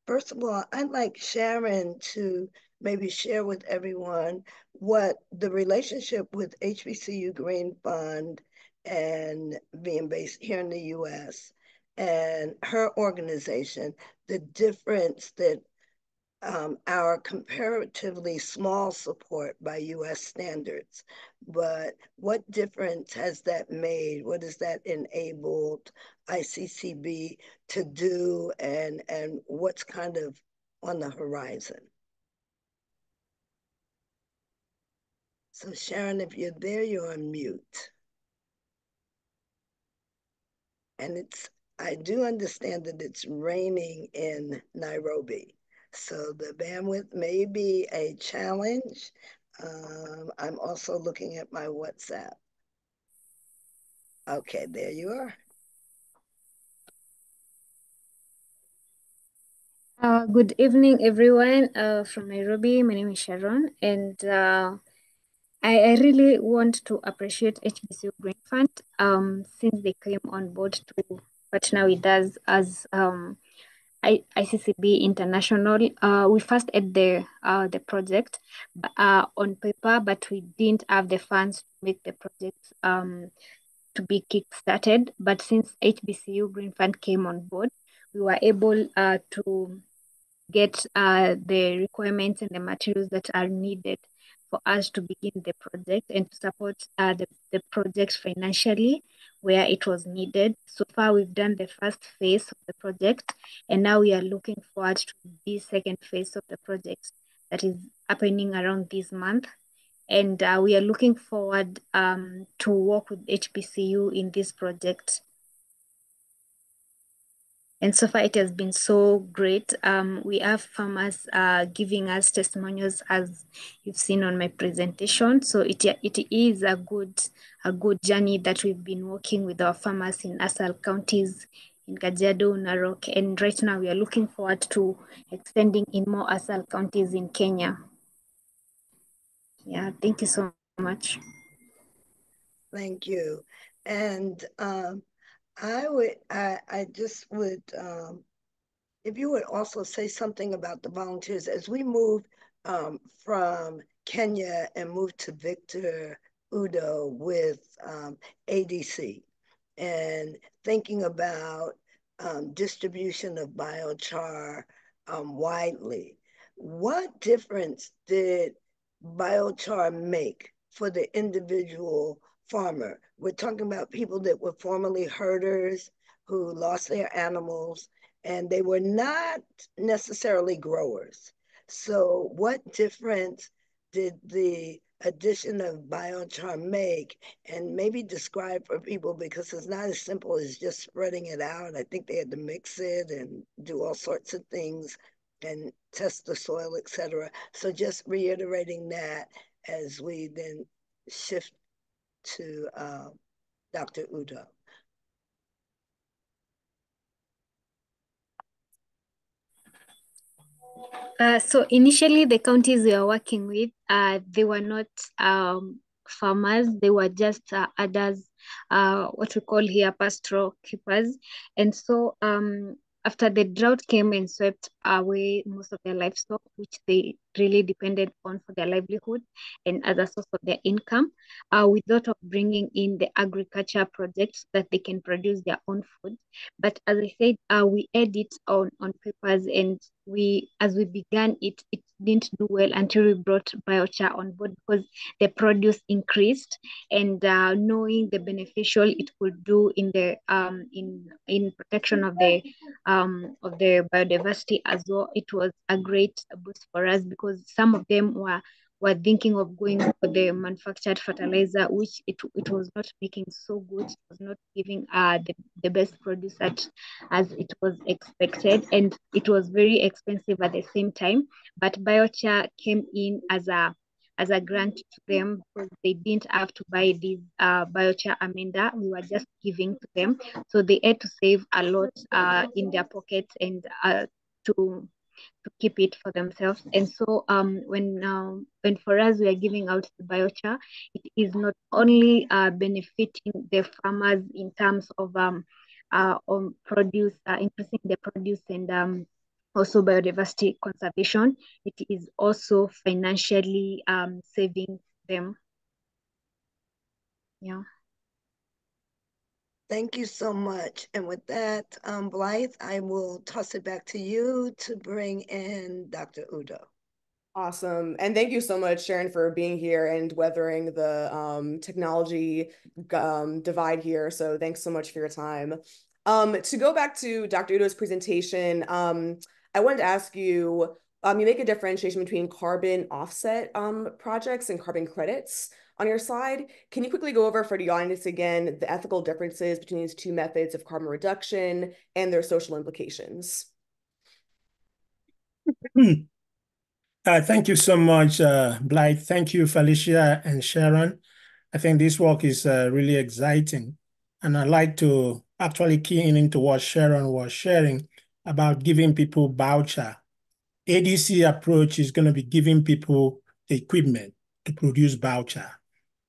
S2: first of all, I'd like Sharon to maybe share with everyone what the relationship with HBCU Green Fund and being based here in the US and her organization, the difference that our comparatively small support by US standards, but what difference has that made? What has that enabled ICCB to do, and what's kind of on the horizon? So Sharon, if you're there, you're on mute. And I do understand that it's raining in Nairobi. So the bandwidth may be a challenge. I'm also looking at my WhatsApp. Okay, there you
S3: are. Good evening, everyone from Nairobi. My name is Sharon, and I really want to appreciate HBCU Green Fund since they came on board to partner with us as ICCB International. We first had the project on paper, but we didn't have the funds to make the project to be kick-started. But since HBCU Green Fund came on board, we were able to get the requirements and the materials that are needed for us to begin the project and to support the project financially where it was needed. So far, we've done the first phase of the project, and now we are looking forward to the second phase of the project that is happening around this month. And we are looking forward to work with HBCU in this project. And so far, it has been so great. We have farmers giving us testimonials, as you've seen on my presentation. So it is a good journey that we've been working with our farmers in ASAL counties, in Kajiado, Narok, and right now we are looking forward to extending in more ASAL counties in Kenya. Yeah, thank you so much.
S2: Thank you. And I just would, if you would also say something about the volunteers as we move from Kenya and move to Victor Udo with ADC and thinking about distribution of biochar widely. What difference did biochar make for the individual farmer. We're talking about people that were formerly herders who lost their animals, and they were not necessarily growers. So what difference did the addition of biochar make? And maybe describe for people, because it's not as simple as just spreading it out. I think they had to mix it and do all sorts of things and test the soil, etc. So just reiterating that as we then shift to Dr. Udo.
S3: So initially, the counties we are working with, they were not farmers. They were just others, what we call here pastoral keepers. And so after the drought came and swept away most of their livestock, which they really depended on for their livelihood and as a source of their income, we thought of bringing in the agriculture projects that they can produce their own food. But as I said, we edit on papers, and as we began it didn't do well until we brought biochar on board, because the produce increased, and knowing the beneficial it could do in the in protection of the biodiversity as well, it was a great boost for us, because some of them were thinking of going for the manufactured fertilizer, which it was not making so good. It was not giving the best produce as it was expected, and it was very expensive at the same time. But biochar came in as a grant to them, because they didn't have to buy these biochar amenda. We were just giving to them, so they had to save a lot in their pockets and to keep it for themselves. And so when for us we are giving out the biochar, it is not only benefiting the farmers in terms of produce, increasing the produce, and also biodiversity conservation, it is also financially saving them. Yeah.
S2: Thank you so much. And with that, Blythe, I will toss it back to you to bring in Dr. Udo.
S1: Awesome. And thank you so much, Sharon, for being here and weathering the technology divide here. So thanks so much for your time. To go back to Dr. Udo's presentation, I wanted to ask you, you make a differentiation between carbon offset projects and carbon credits on your slide. Can you quickly go over for the audience again the ethical differences between these two methods of carbon reduction and their social implications?
S5: Thank you so much, Blythe. Thank you, Felicia and Sharon. I think this work is really exciting. And I'd like to actually key into what Sharon was sharing about giving people biochar. ADC approach is going to be giving people the equipment to produce biochar.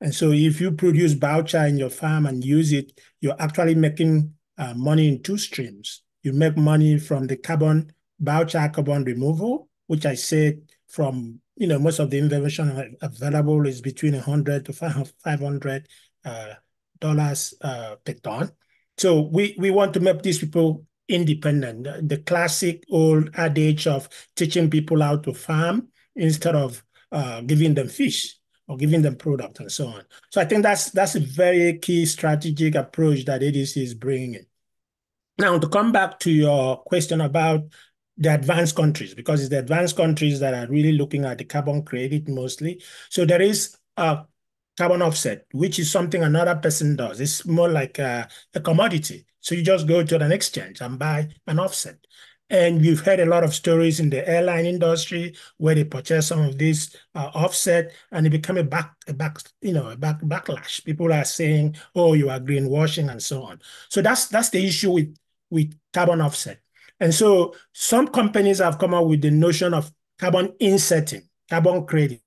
S5: And so if you produce biochar in your farm and use it, you're actually making money in two streams. You make money from the biochar carbon removal, which I said from, most of the information available is between $100 to $500 per ton. So we want to make these people independent. The classic old adage of teaching people how to farm instead of giving them fish or giving them product and so on. So I think that's a very key strategic approach that ADC is bringing in. Now, to come back to your question about the advanced countries, because it's the advanced countries that are really looking at the carbon credit mostly. So there is a carbon offset, which is something another person does. It's more like a commodity. So you just go to an exchange and buy an offset. And we've heard a lot of stories in the airline industry where they purchase some of this offset, and it become a backlash. People are saying, "Oh, you are greenwashing," and so on. So that's the issue with carbon offset. And so some companies have come up with the notion of carbon insetting, carbon credit.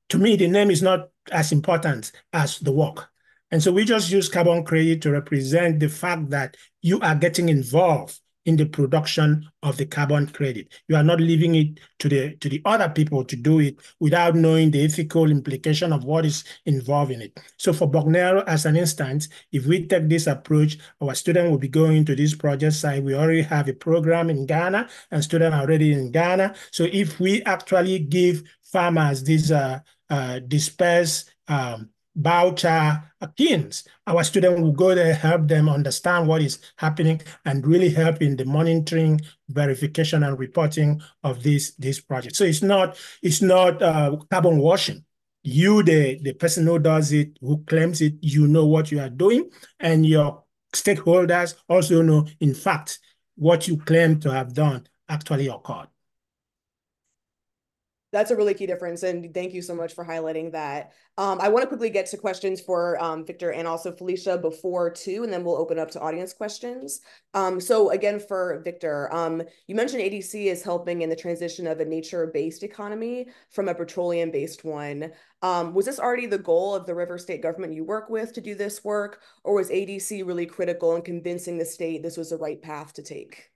S5: To me, the name is not as important as the work. And so we just use carbon credit to represent the fact that you are getting involved in the production of the carbon credit. You are not leaving it to the other people to do it without knowing the ethical implication of what is involved in it. So for Bucknell, as an instance, if we take this approach, our student will be going to this project site. We already have a program in Ghana, and students are already in Ghana. So if we actually give farmers these dispersed Biochar kins. Our students will go there, help them understand what is happening, and really help in the monitoring, verification, and reporting of this project. So it's not carbon washing. You, the person who does it, who claims it, you know what you are doing, and your stakeholders also know, in fact, what you claim to have done actually occurred.
S1: That's a really key difference, and thank you so much for highlighting that. I want to quickly get to questions for Victor and also Felicia before 2, and then we'll open up to audience questions. So again, for Victor, you mentioned ADC is helping in the transition of a nature-based economy from a petroleum-based one. Was this already the goal of the River State government you work with to do this work, or was ADC really critical in convincing the state this was the right path to take?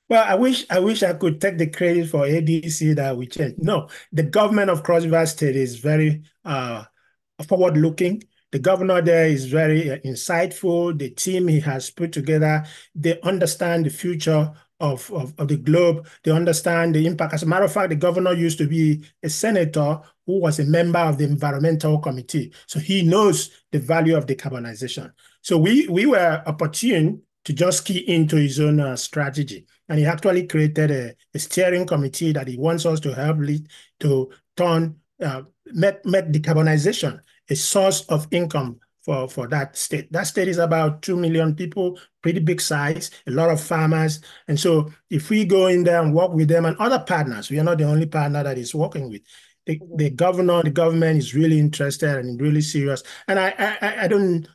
S5: Well, I wish I could take the credit for ADC that we changed. No, the government of Cross River State is very forward-looking. The governor there is very insightful. The team he has put together, they understand the future of the globe. They understand the impact. As a matter of fact, the governor used to be a senator who was a member of the environmental committee. So he knows the value of decarbonization. So we were opportune to just key into his own strategy. And he actually created a steering committee that he wants us to help lead to turn, make decarbonization a source of income for that state. That state is about 2 million people, pretty big size, a lot of farmers. And so if we go in there and work with them and other partners, we are not the only partner that is working with. The governor, the government is really interested and really serious. And I'm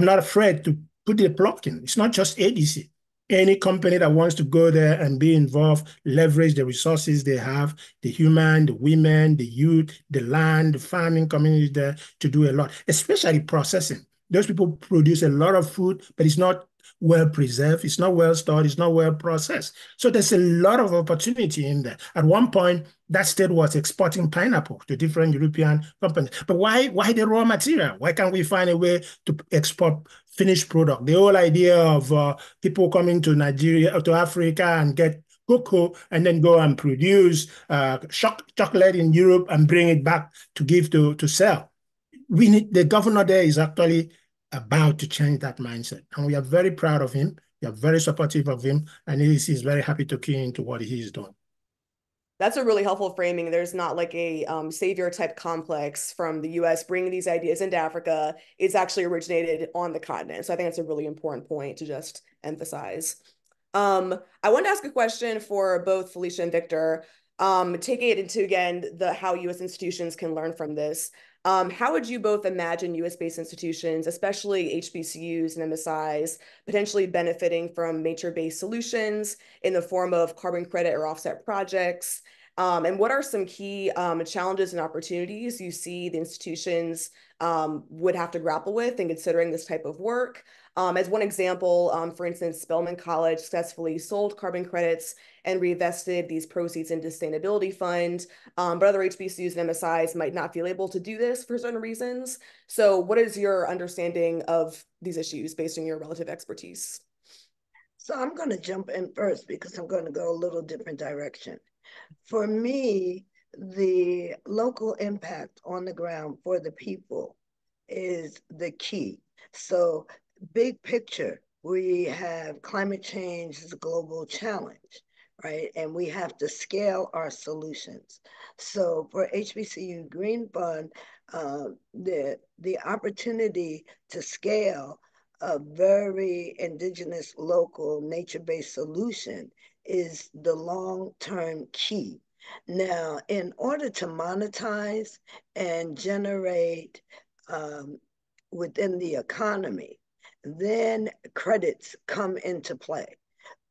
S5: not afraid to put the plug in. It's not just ADC. Any company that wants to go there and be involved, leverage the resources they have, the human, the women, the youth, the land, the farming community there to do a lot, especially processing. Those people produce a lot of food, but it's not well preserved, it's not well stored, it's not well processed. So there's a lot of opportunity in there. At one point, that state was exporting pineapple to different European companies. But why the raw material? Why can't we find a way to export finished product? The whole idea of people coming to Nigeria or to Africa and get cocoa and then go and produce chocolate in Europe and bring it back to give to sell. The governor there is actually about to change that mindset. And we are very proud of him. We are very supportive of him. And he's very happy to key into what he is doing.
S1: That's a really helpful framing. There's not like a savior type complex from the US bringing these ideas into Africa. It's actually originated on the continent. So I think that's a really important point to just emphasize. I wanted to ask a question for both Felicia and Victor, taking it into, again, how US institutions can learn from this. How would you both imagine US-based institutions, especially HBCUs and MSIs, potentially benefiting from nature-based solutions in the form of carbon credit or offset projects? And what are some key challenges and opportunities you see the institutions would have to grapple with in considering this type of work? As one example, for instance, Spelman College successfully sold carbon credits and reinvested these proceeds into sustainability fund, but other HBCUs and MSIs might not feel able to do this for certain reasons. So what is your understanding of these issues based on your relative expertise?
S2: So I'm going to jump in first because I'm going to go a little different direction. For me, the local impact on the ground for the people is the key. So big picture, we have climate change as a global challenge, right? And we have to scale our solutions. So for HBCU Green Fund, the opportunity to scale a very indigenous, local, nature-based solution is the long-term key. Now, in order to monetize and generate within the economy, then credits come into play.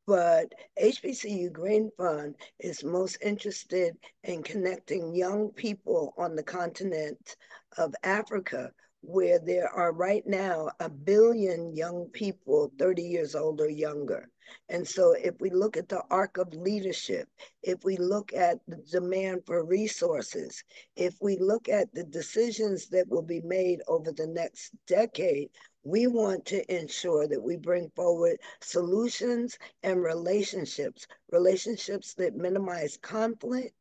S2: But HBCU Green Fund is most interested in connecting young people on the continent of Africa, where there are right now 1 billion young people 30 years old or younger. And so if we look at the arc of leadership, if we look at the demand for resources, if we look at the decisions that will be made over the next decade, we want to ensure that we bring forward solutions and relationships that minimize conflict,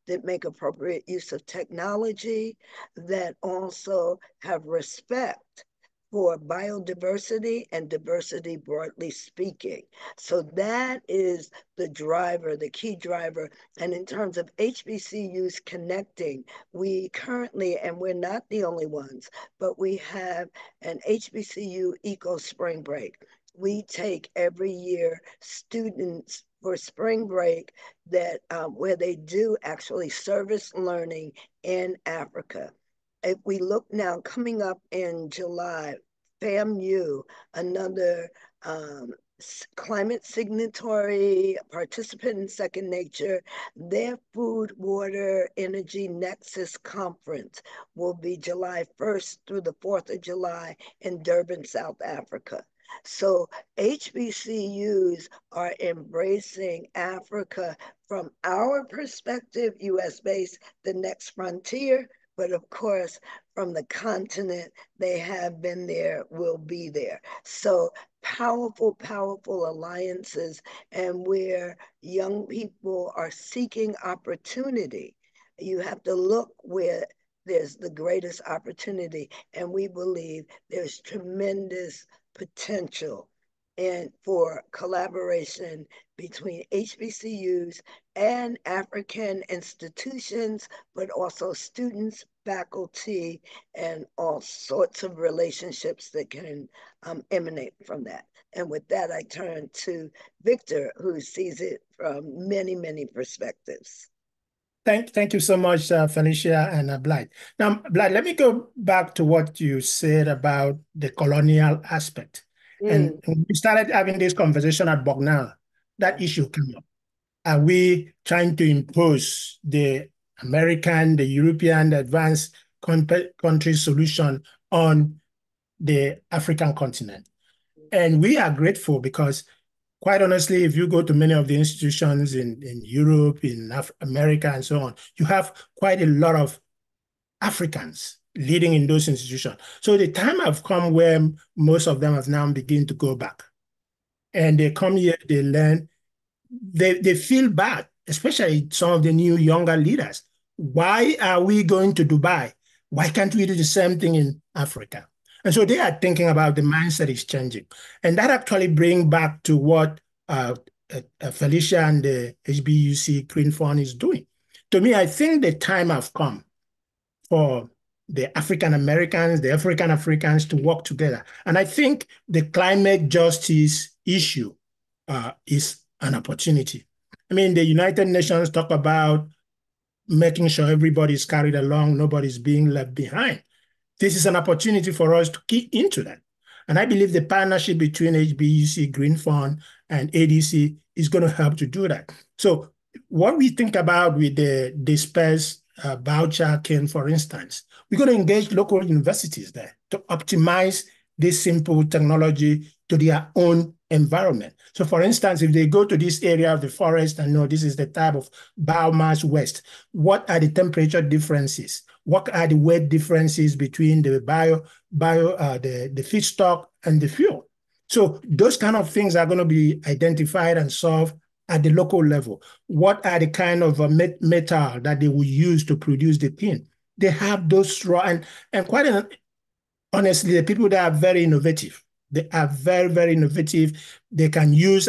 S2: that make appropriate use of technology, that also have respect for biodiversity and diversity broadly speaking. So that is the driver, the key driver. And in terms of HBCUs connecting, we currently, and we're not the only ones, but we have an HBCU Eco Spring Break. We take every year students for spring break that where they do actually service learning in Africa. If we look now, coming up in July, FAMU, another climate signatory participant in Second Nature, their Food, Water, Energy Nexus Conference will be July 1st through the 4th of July in Durban, South Africa. So HBCUs are embracing Africa from our perspective, US-based, the next frontier, but of course, from the continent, they have been there, will be there. So powerful, powerful alliances, and where young people are seeking opportunity, you have to look where there's the greatest opportunity. And we believe there's tremendous potential and for collaboration between HBCUs and African institutions, but also students, faculty, and all sorts of relationships that can emanate from that. And with that, I turn to Victor, who sees it from many, many perspectives.
S5: Thank you so much, Felicia and Blythe. Now, Blythe, let me go back to what you said about the colonial aspect. And when we started having this conversation at Bucknell, that issue came up. Are we trying to impose the American, the European, the advanced country solution on the African continent? And we are grateful because, quite honestly, if you go to many of the institutions in Europe, in America, and so on, you have quite a lot of Africans leading in those institutions. So the time have come where most of them have now begun to go back. And they come here, they learn, they feel bad, especially some of the new younger leaders. Why are we going to Dubai? Why can't we do the same thing in Africa? And so they are thinking about the mindset is changing. And that actually brings back to what Felicia and the HBCU Green Fund is doing. To me, I think the time has come for the African Americans, the African Africans to work together. And I think the climate justice issue is an opportunity. I mean, the United Nations talk about making sure everybody's carried along, nobody's being left behind. This is an opportunity for us to key into that. And I believe the partnership between HBCU Green Fund and ADC is going to help to do that. So what we think about with the dispersed Biochar cane, for instance, we're going to engage local universities there to optimize this simple technology to their own environment. So for instance, if they go to this area of the forest and know this is the type of biomass waste, what are the temperature differences? What are the weight differences between the the feedstock and the fuel? So those kind of things are going to be identified and solved at the local level. What are the kind of metal that they will use to produce the tin? They have those raw, and quite honestly, the people that are very innovative. They are very, very innovative. They can use,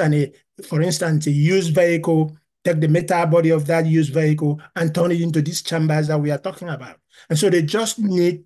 S5: for instance, a used vehicle, take the metal body of that used vehicle and turn it into these chambers that we are talking about. And so they just need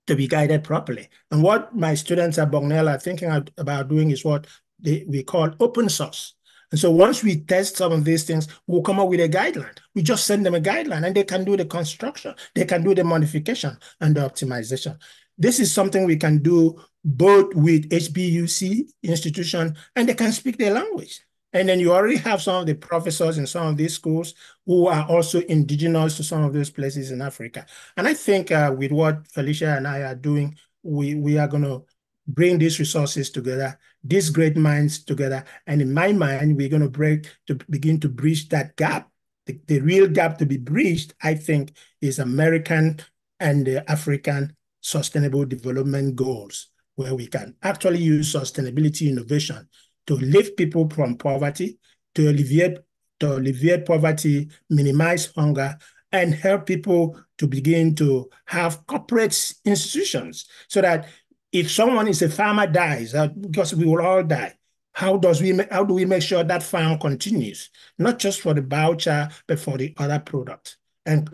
S5: to be guided properly. And what my students at Bucknell are thinking about doing is what we call open source. And so once we test some of these things, we'll come up with a guideline. We just send them a guideline and they can do the construction. They can do the modification and the optimization. This is something we can do both with HBCU institution and they can speak their language. And then you already have some of the professors in some of these schools who are also indigenous to some of those places in Africa. And I think with what Felicia and I are doing, we are going to bring these resources together, these great minds together. And in my mind, we're going to begin to bridge that gap. The real gap to be bridged, I think, is American and the African Sustainable Development Goals, where we can actually use sustainability innovation to lift people from poverty, to alleviate to alleviate poverty, minimize hunger, and help people to begin to have corporate institutions so that if someone is a farmer dies, because we will all die, how do we make sure that farm continues, not just for the biochar, but for the other products, and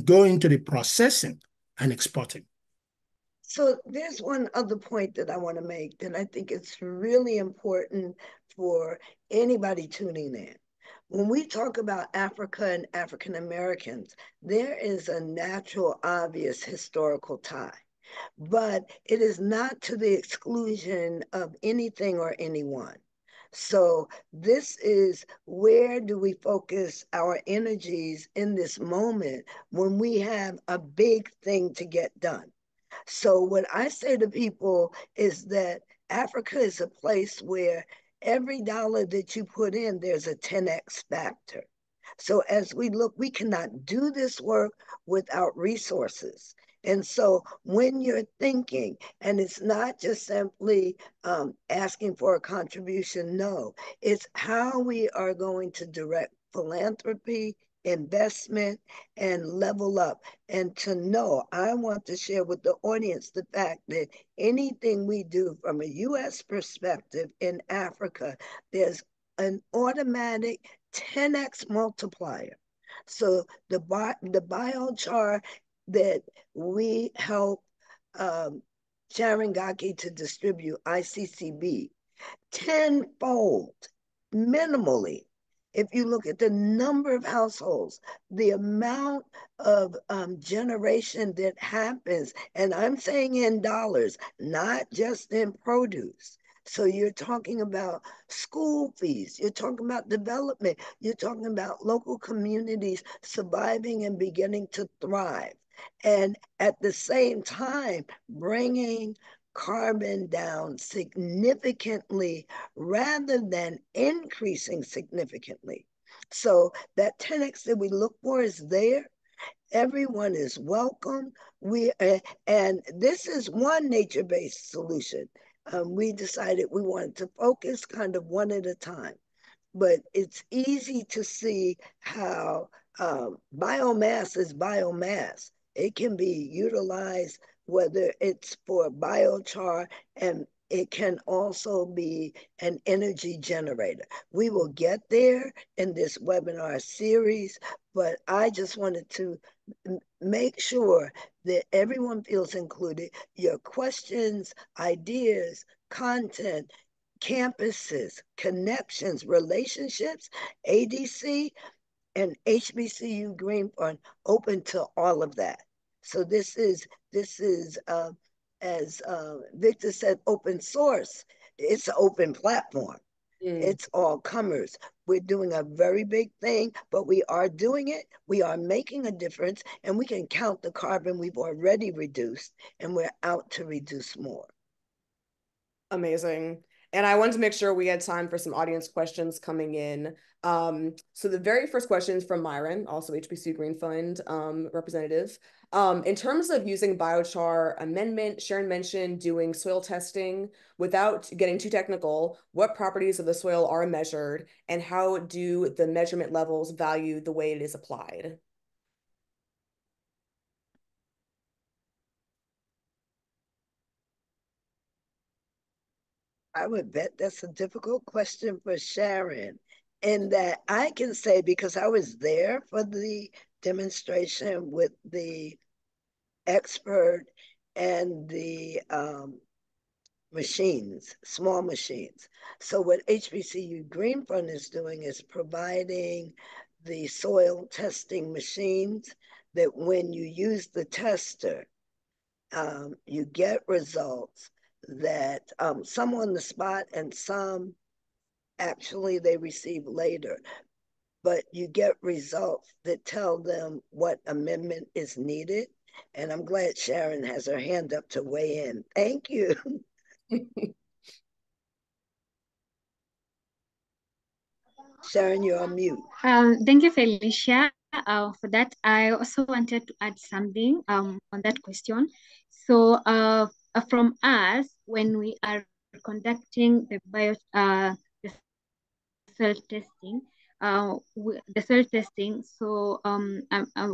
S5: go into the processing and exporting?
S2: So there's one other point that I want to make that I think it's really important for anybody tuning in. When we talk about Africa and African Americans, there is a natural, obvious historical tie, but it is not to the exclusion of anything or anyone. So this is, where do we focus our energies in this moment when we have a big thing to get done? So what I say to people is that Africa is a place where every dollar that you put in, there's a 10x factor. So as we look, we cannot do this work without resources. And so when you're thinking, and it's not just simply asking for a contribution, no, it's how we are going to direct philanthropy, investment, and level up. And to know, I want to share with the audience the fact that anything we do from a US perspective in Africa, there's an automatic 10x multiplier. So the biochar that we help Sharon Gakii to distribute, ICCB, tenfold, minimally. If you look at the number of households, the amount of generation that happens, and I'm saying in dollars, not just in produce. So you're talking about school fees, you're talking about development, you're talking about local communities surviving and beginning to thrive. And at the same time, bringing carbon down significantly rather than increasing significantly. So that 10x that we look for is there. Everyone is welcome. And this is one nature-based solution. We decided we wanted to focus kind of one at a time, but it's easy to see how biomass is biomass. It can be utilized, whether it's for biochar, and it can also be an energy generator. We will get there in this webinar series, but I just wanted to make sure that everyone feels included. Your questions, ideas, content, campuses, connections, relationships, ADC, and HBCU Green Fund open to all of that. So this is as Victor said, open source. It's an open platform. It's all comers. We're doing a very big thing, but we are doing it. We are making a difference, and we can count the carbon we've already reduced, and we're out to reduce more.
S1: Amazing. And I wanted to make sure we had time for some audience questions coming in. So the very first question is from Myron, also HBCU Green Fund representative. In terms of using biochar amendment, Sharon mentioned doing soil testing. Without getting too technical, what properties of the soil are measured, and how do the measurement levels value the way it is applied?
S2: I would bet that's a difficult question for Sharon. And that I can say, because I was there for the demonstration with the expert and the machines, small machines. So what HBCU Green Fund is doing is providing the soil testing machines that when you use the tester, you get results that some on the spot and some actually they receive later. But you get results that tell them what amendment is needed. And I'm glad Sharon has her hand up to weigh in. Thank you. Sharon, you're on mute.
S3: Thank you, Felicia, for that. I also wanted to add something on that question. So from us, when we are conducting the soil testing, the soil testing. So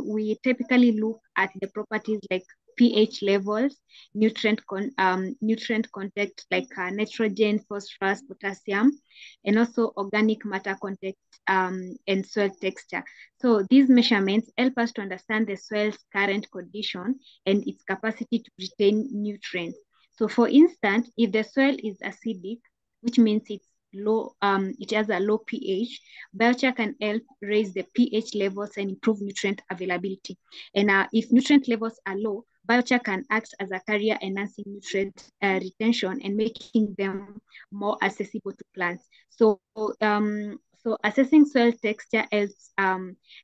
S3: we typically look at the properties like pH levels, nutrient content like nitrogen, phosphorus, potassium, and also organic matter content and soil texture. So these measurements help us to understand the soil's current condition and its capacity to retain nutrients. So for instance, if the soil is acidic, which means it's low, it has a low pH, biochar can help raise the pH levels and improve nutrient availability. And if nutrient levels are low, biochar can act as a carrier, enhancing nutrient retention and making them more accessible to plants. So assessing soil texture helps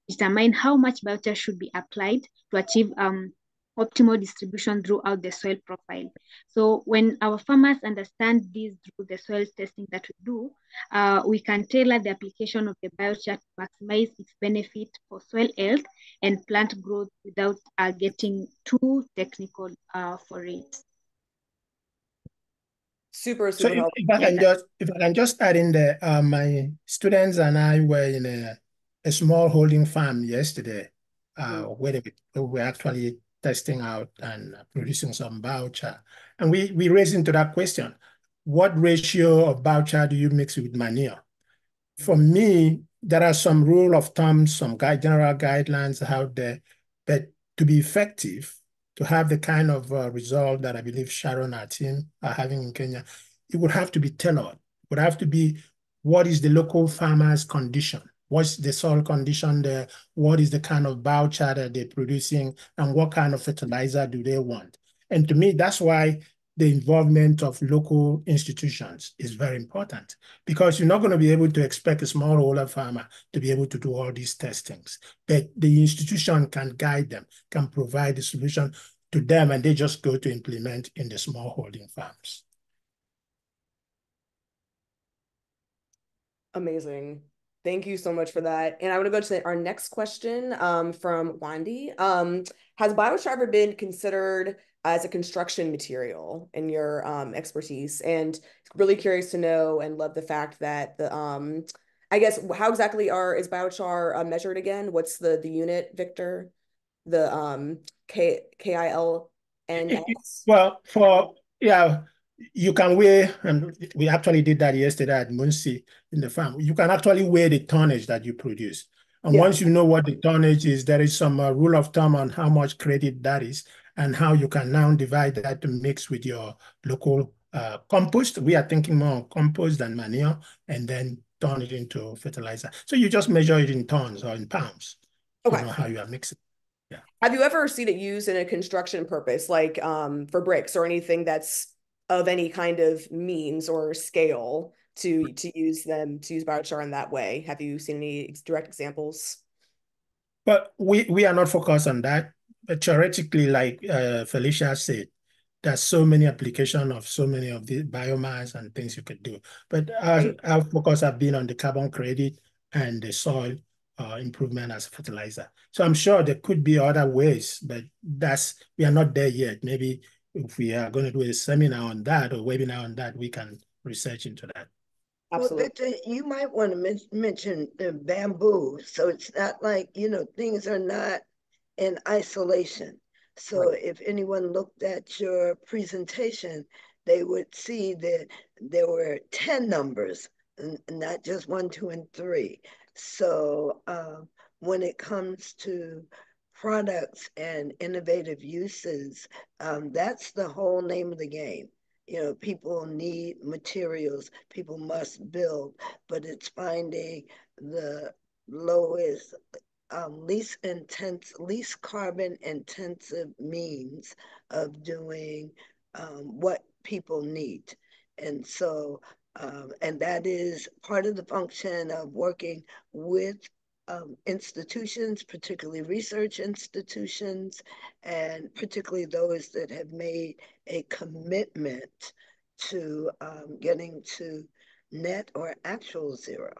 S3: determine how much biochar should be applied to achieve optimal distribution throughout the soil profile. So when our farmers understand this through the soil testing that we do, we can tailor the application of the biochar to maximize its benefit for soil health and plant growth without getting too technical for it.
S1: Super
S5: So
S1: helpful.
S5: if I can just add in there, my students and I were in a small holding farm yesterday, where we were actually testing out and producing some biochar. And we raised into that question, what ratio of biochar do you mix with manure? For me, there are some rule of thumb, some general guidelines out there, but to be effective, to have the kind of result that I believe Sharon and our team are having in Kenya, it would have to be tailored. It would have to be, what is the local farmer's condition? What's the soil condition there? What is the kind of biochar that they're producing? And what kind of fertilizer do they want? And to me, that's why the involvement of local institutions is very important, because you're not going to be able to expect a smallholder farmer to be able to do all these testings. But the institution can guide them, can provide the solution to them, and they just go to implement in the smallholding farms.
S1: Amazing. Thank you so much for that. And I want to go to our next question from Wandy. Has biochar ever been considered as a construction material in your expertise? And really curious to know and love the fact that the I guess how exactly is biochar measured again? What's the unit, Victor? The KILNS?
S5: Well, you can weigh, and we actually did that yesterday at Muncie in the farm. You can actually weigh the tonnage that you produce. And once you know what the tonnage is, there is some rule of thumb on how much credit that is and how you can now divide that to mix with your local compost. We are thinking more on compost than manure, and then turn it into fertilizer. So you just measure it in tons or in pounds.
S1: Okay.
S5: You know how you are mixing. Yeah.
S1: Have you ever seen it used in a construction purpose, like for bricks or anything that's of any kind of means or scale to use biochar in that way? Have you seen any direct examples?
S5: But we are not focused on that. But theoretically, like Felicia said, there's so many applications of so many of the biomass and things you could do. But our focus have been on the carbon credit and the soil improvement as a fertilizer. So I'm sure there could be other ways, but we are not there yet. Maybe if we are going to do a seminar on that or webinar on that, we can research into that.
S1: Absolutely.
S2: Well, Victor, you might want to mention the bamboo. So it's not like, things are not in isolation. So if anyone looked at your presentation, they would see that there were 10 numbers, not just 1, 2, and 3. So when it comes to products and innovative uses, that's the whole name of the game. People need materials, people must build, but it's finding the lowest, least carbon intensive means of doing what people need. And so, and that is part of the function of working with institutions, particularly research institutions, and particularly those that have made a commitment to getting to net or actual zero.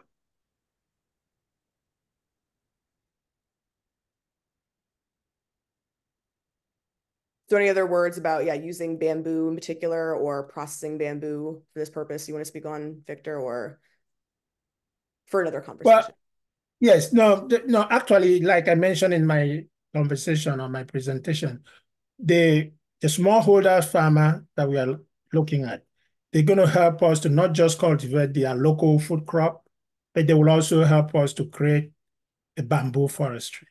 S1: So any other words about, using bamboo in particular or processing bamboo for this purpose you want to speak on, Victor, or for another conversation?
S5: Yes, no, actually, like I mentioned in my conversation or my presentation, the smallholder farmer that we are looking at, they're going to help us to not just cultivate their local food crop, but they will also help us to create a bamboo forestry.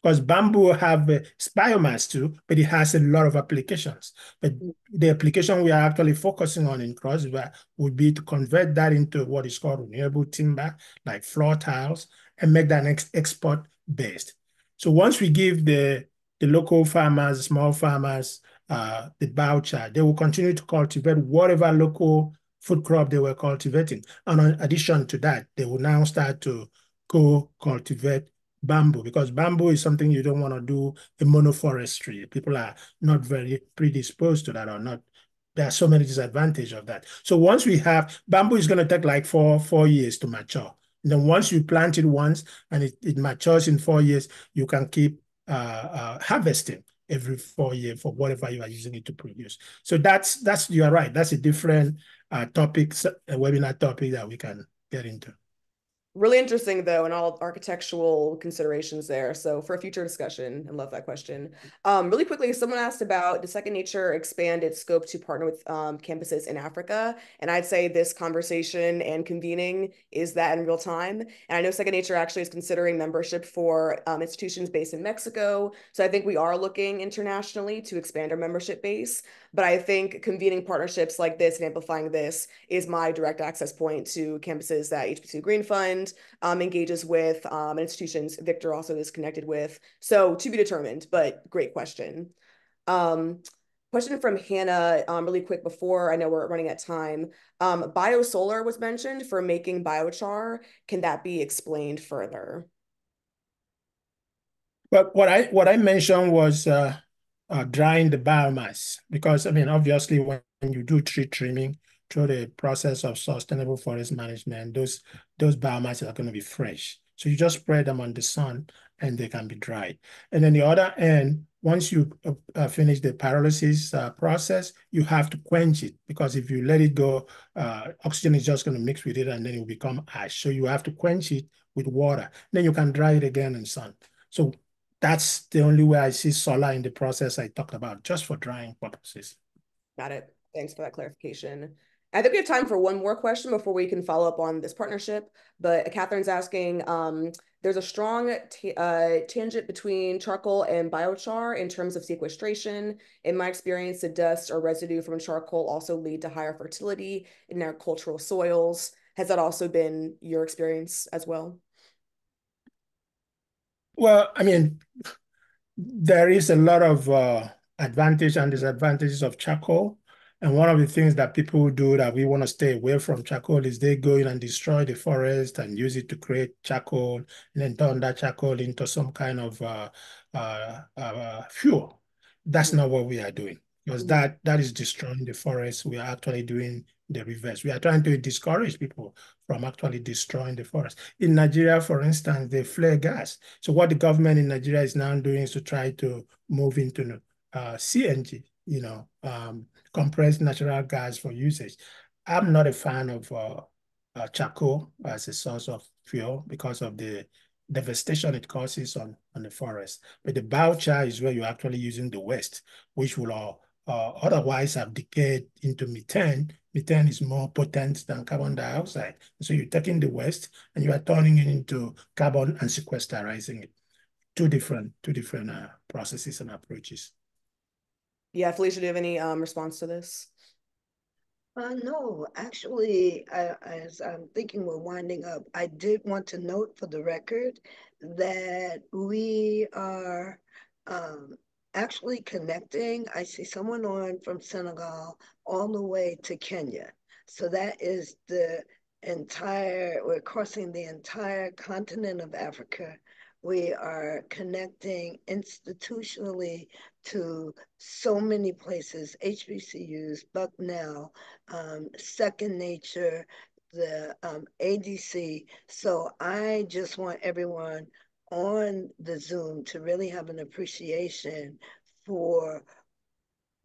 S5: Because bamboo have it's biomass too, but it has a lot of applications. But the application we are actually focusing on in Cross River would be to convert that into what is called renewable timber, like floor tiles, and make that export based. So once we give the local farmers, small farmers, the biochar, they will continue to cultivate whatever local food crop they were cultivating. And in addition to that, they will now start to co-cultivate bamboo, because bamboo is something you don't want to do in monoforestry. People are not very predisposed to that, or not. There are so many disadvantages of that. So once we have bamboo, is going to take like four years to mature. And then once you plant it once and it matures in 4 years, you can keep harvesting every 4 years for whatever you are using it to produce. So that's you are right. That's a different topic, a webinar topic that we can get into.
S1: Really interesting, though, and all architectural considerations there. So for a future discussion, I love that question. Really quickly, someone asked about, does Second Nature expand its scope to partner with campuses in Africa? And I'd say this conversation and convening is that in real time. And I know Second Nature actually is considering membership for institutions based in Mexico. So I think we are looking internationally to expand our membership base. But I think convening partnerships like this and amplifying this is my direct access point to campuses that HBCU Green Fund engages with, and institutions Victor also is connected with. So to be determined, but great question. Question from Hannah, really quick before I know we're running out of time. Biosolar was mentioned for making biochar. Can that be explained further?
S5: But what I mentioned was drying the biomass, because I mean, obviously, when you do tree trimming through the process of sustainable forest management, those biomasses are going to be fresh. So you just spread them on the sun and they can be dried. And then the other end, once you finish the pyrolysis process, you have to quench it, because if you let it go, oxygen is just going to mix with it and then it will become ash. So you have to quench it with water. Then you can dry it again in sun. So that's the only way I see solar in the process I talked about, just for drying purposes.
S1: Got it. Thanks for that clarification. I think we have time for one more question before we can follow up on this partnership. But Catherine's asking, there's a strong tangent between charcoal and biochar in terms of sequestration. In my experience, the dust or residue from charcoal also lead to higher fertility in agricultural soils. Has that also been your experience as well?
S5: Well, I mean, there is a lot of advantage and disadvantages of charcoal. And one of the things that people do that we want to stay away from charcoal is they go in and destroy the forest and use it to create charcoal, and then turn that charcoal into some kind of fuel. That's not what we are doing, because that is destroying the forest. We are actually doing the reverse. We are trying to discourage people from actually destroying the forest. In Nigeria, for instance, they flare gas. So what the government in Nigeria is now doing is to try to move into CNG, compressed natural gas for usage. I'm not a fan of charcoal as a source of fuel because of the devastation it causes on the forest. But the biochar is where you're actually using the waste, which will otherwise have decayed into methane. Methane is more potent than carbon dioxide. So you're taking the waste and you are turning it into carbon and sequestering it. Two different processes and approaches.
S1: Yeah, Felicia, do you have any response to this?
S2: No, actually, as I'm thinking we're winding up, I did want to note for the record that we are actually connecting. I see someone on from Senegal all the way to Kenya. So that is we're crossing the entire continent of Africa. We are connecting institutionally to so many places, HBCUs, Bucknell, Second Nature, the ADC. So I just want everyone on the Zoom to really have an appreciation for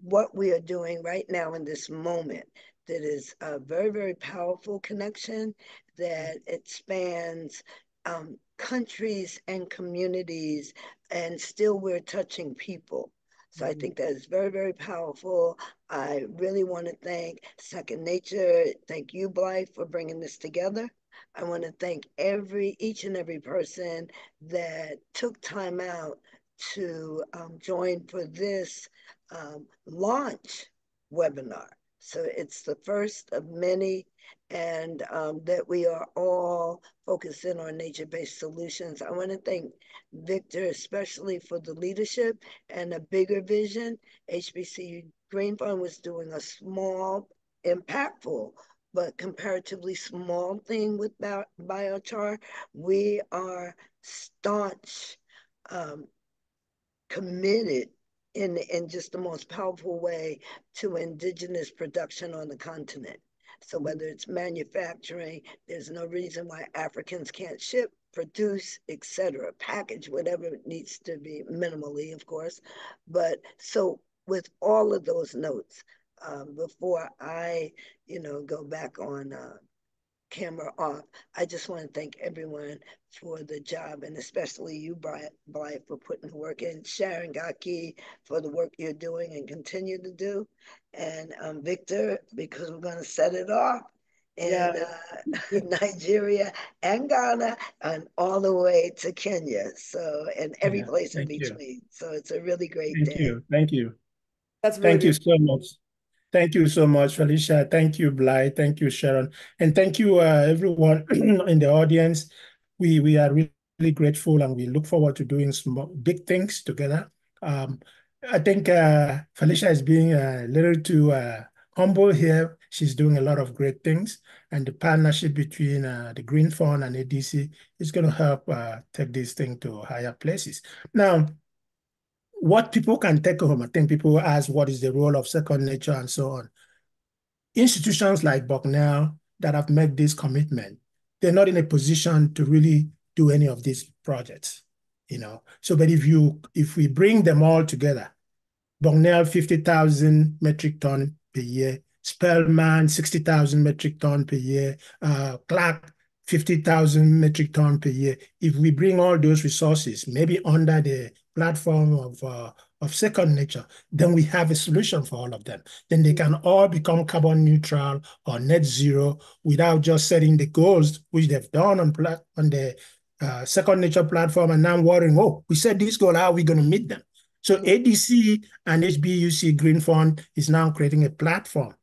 S2: what we are doing right now in this moment. That is a very, very powerful connection, that it spans countries and communities, and still we're touching people. So I think that is very, very powerful. I really want to thank Second Nature. Thank you, Blythe, for bringing this together. I want to thank each and every person that took time out to join for this launch webinar. So it's the first of many, and that we are all focusing on nature-based solutions. I want to thank Victor, especially for the leadership and a bigger vision. HBCU Green Fund was doing a small, impactful, but comparatively small thing with biochar. We are staunch, committed in just the most powerful way to indigenous production on the continent. So whether it's manufacturing, there's no reason why Africans can't ship, produce, etc., package, whatever it needs to be, minimally, of course. But so with all of those notes, before I, go back on camera off, I just want to thank everyone for the job, and especially you, Blythe, for putting the work in. Sharon, Gakii, for the work you're doing and continue to do. And Victor, because we're going to set it off in Nigeria and Ghana and all the way to Kenya. So, and every place in between. So it's a really great day.
S5: Thank you.
S1: That's really
S5: Thank you so much. Thank you so much, Felicia. Thank you, Blythe. Thank you, Sharon. And thank you, everyone in the audience. We are really grateful, and we look forward to doing some big things together. I think Felicia is being a little too humble here. She's doing a lot of great things, and the partnership between the Green Fund and ADC is going to help take this thing to higher places. Now, what people can take home, I think people ask, what is the role of second nature and so on. Institutions like Bucknell that have made this commitment, they're not in a position to really do any of these projects, So, but if we bring them all together, Bucknell 50,000 metric ton per year, Spellman 60,000 metric ton per year, Clark 50,000 metric ton per year. If we bring all those resources, maybe under the platform of second nature, then we have a solution for all of them. Then they can all become carbon neutral or net zero without just setting the goals, which they've done on the second nature platform, and now worrying, we set this goal, how are we going to meet them? So ADC and HBCU Green Fund is now creating a platform.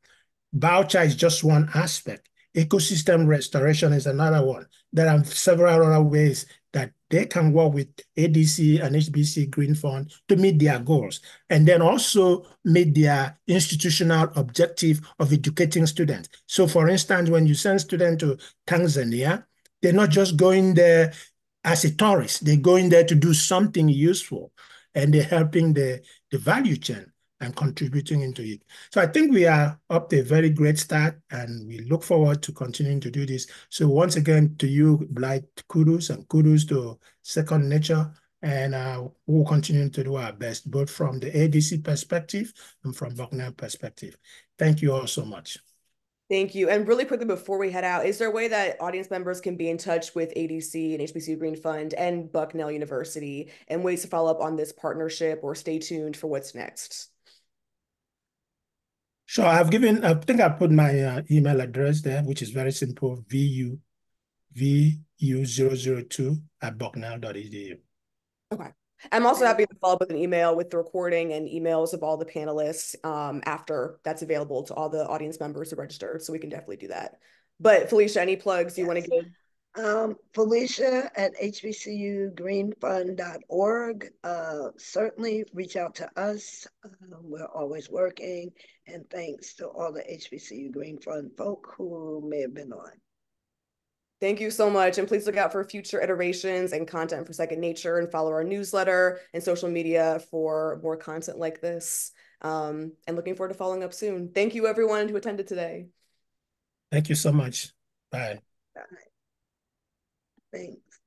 S5: Biochar is just one aspect. Ecosystem restoration is another one. There are several other ways that they can work with ADC and HBC Green Fund to meet their goals, and then also meet their institutional objective of educating students. So for instance, when you send students to Tanzania, they're not just going there as a tourist, they're going there to do something useful, and they're helping the value chain and contributing into it. So I think we are up to a very great start, and we look forward to continuing to do this. So once again, to you, Blythe, kudos, and kudos to Second Nature, and we'll continue to do our best, both from the ADC perspective and from Bucknell perspective. Thank you all so much.
S1: Thank you. And really quickly before we head out, is there a way that audience members can be in touch with ADC and HBCU Green Fund and Bucknell University, and ways to follow up on this partnership or stay tuned for what's next?
S5: Sure, I think I put my email address there, which is very simple, vu002@bucknell.edu.
S1: Okay. I'm also happy to follow up with an email with the recording and emails of all the panelists after that's available to all the audience members who registered, so we can definitely do that. But Felicia, any plugs you want to give?
S2: Felicia at hbcugreenfund.org. Certainly reach out to us. We're always working. And thanks to all the HBCU Green Fund folk who may have been on.
S1: Thank you so much. And please look out for future iterations and content for Second Nature, and follow our newsletter and social media for more content like this. And looking forward to following up soon. Thank you, everyone who attended today.
S5: Thank you so much. Bye.
S2: Bye. Thanks.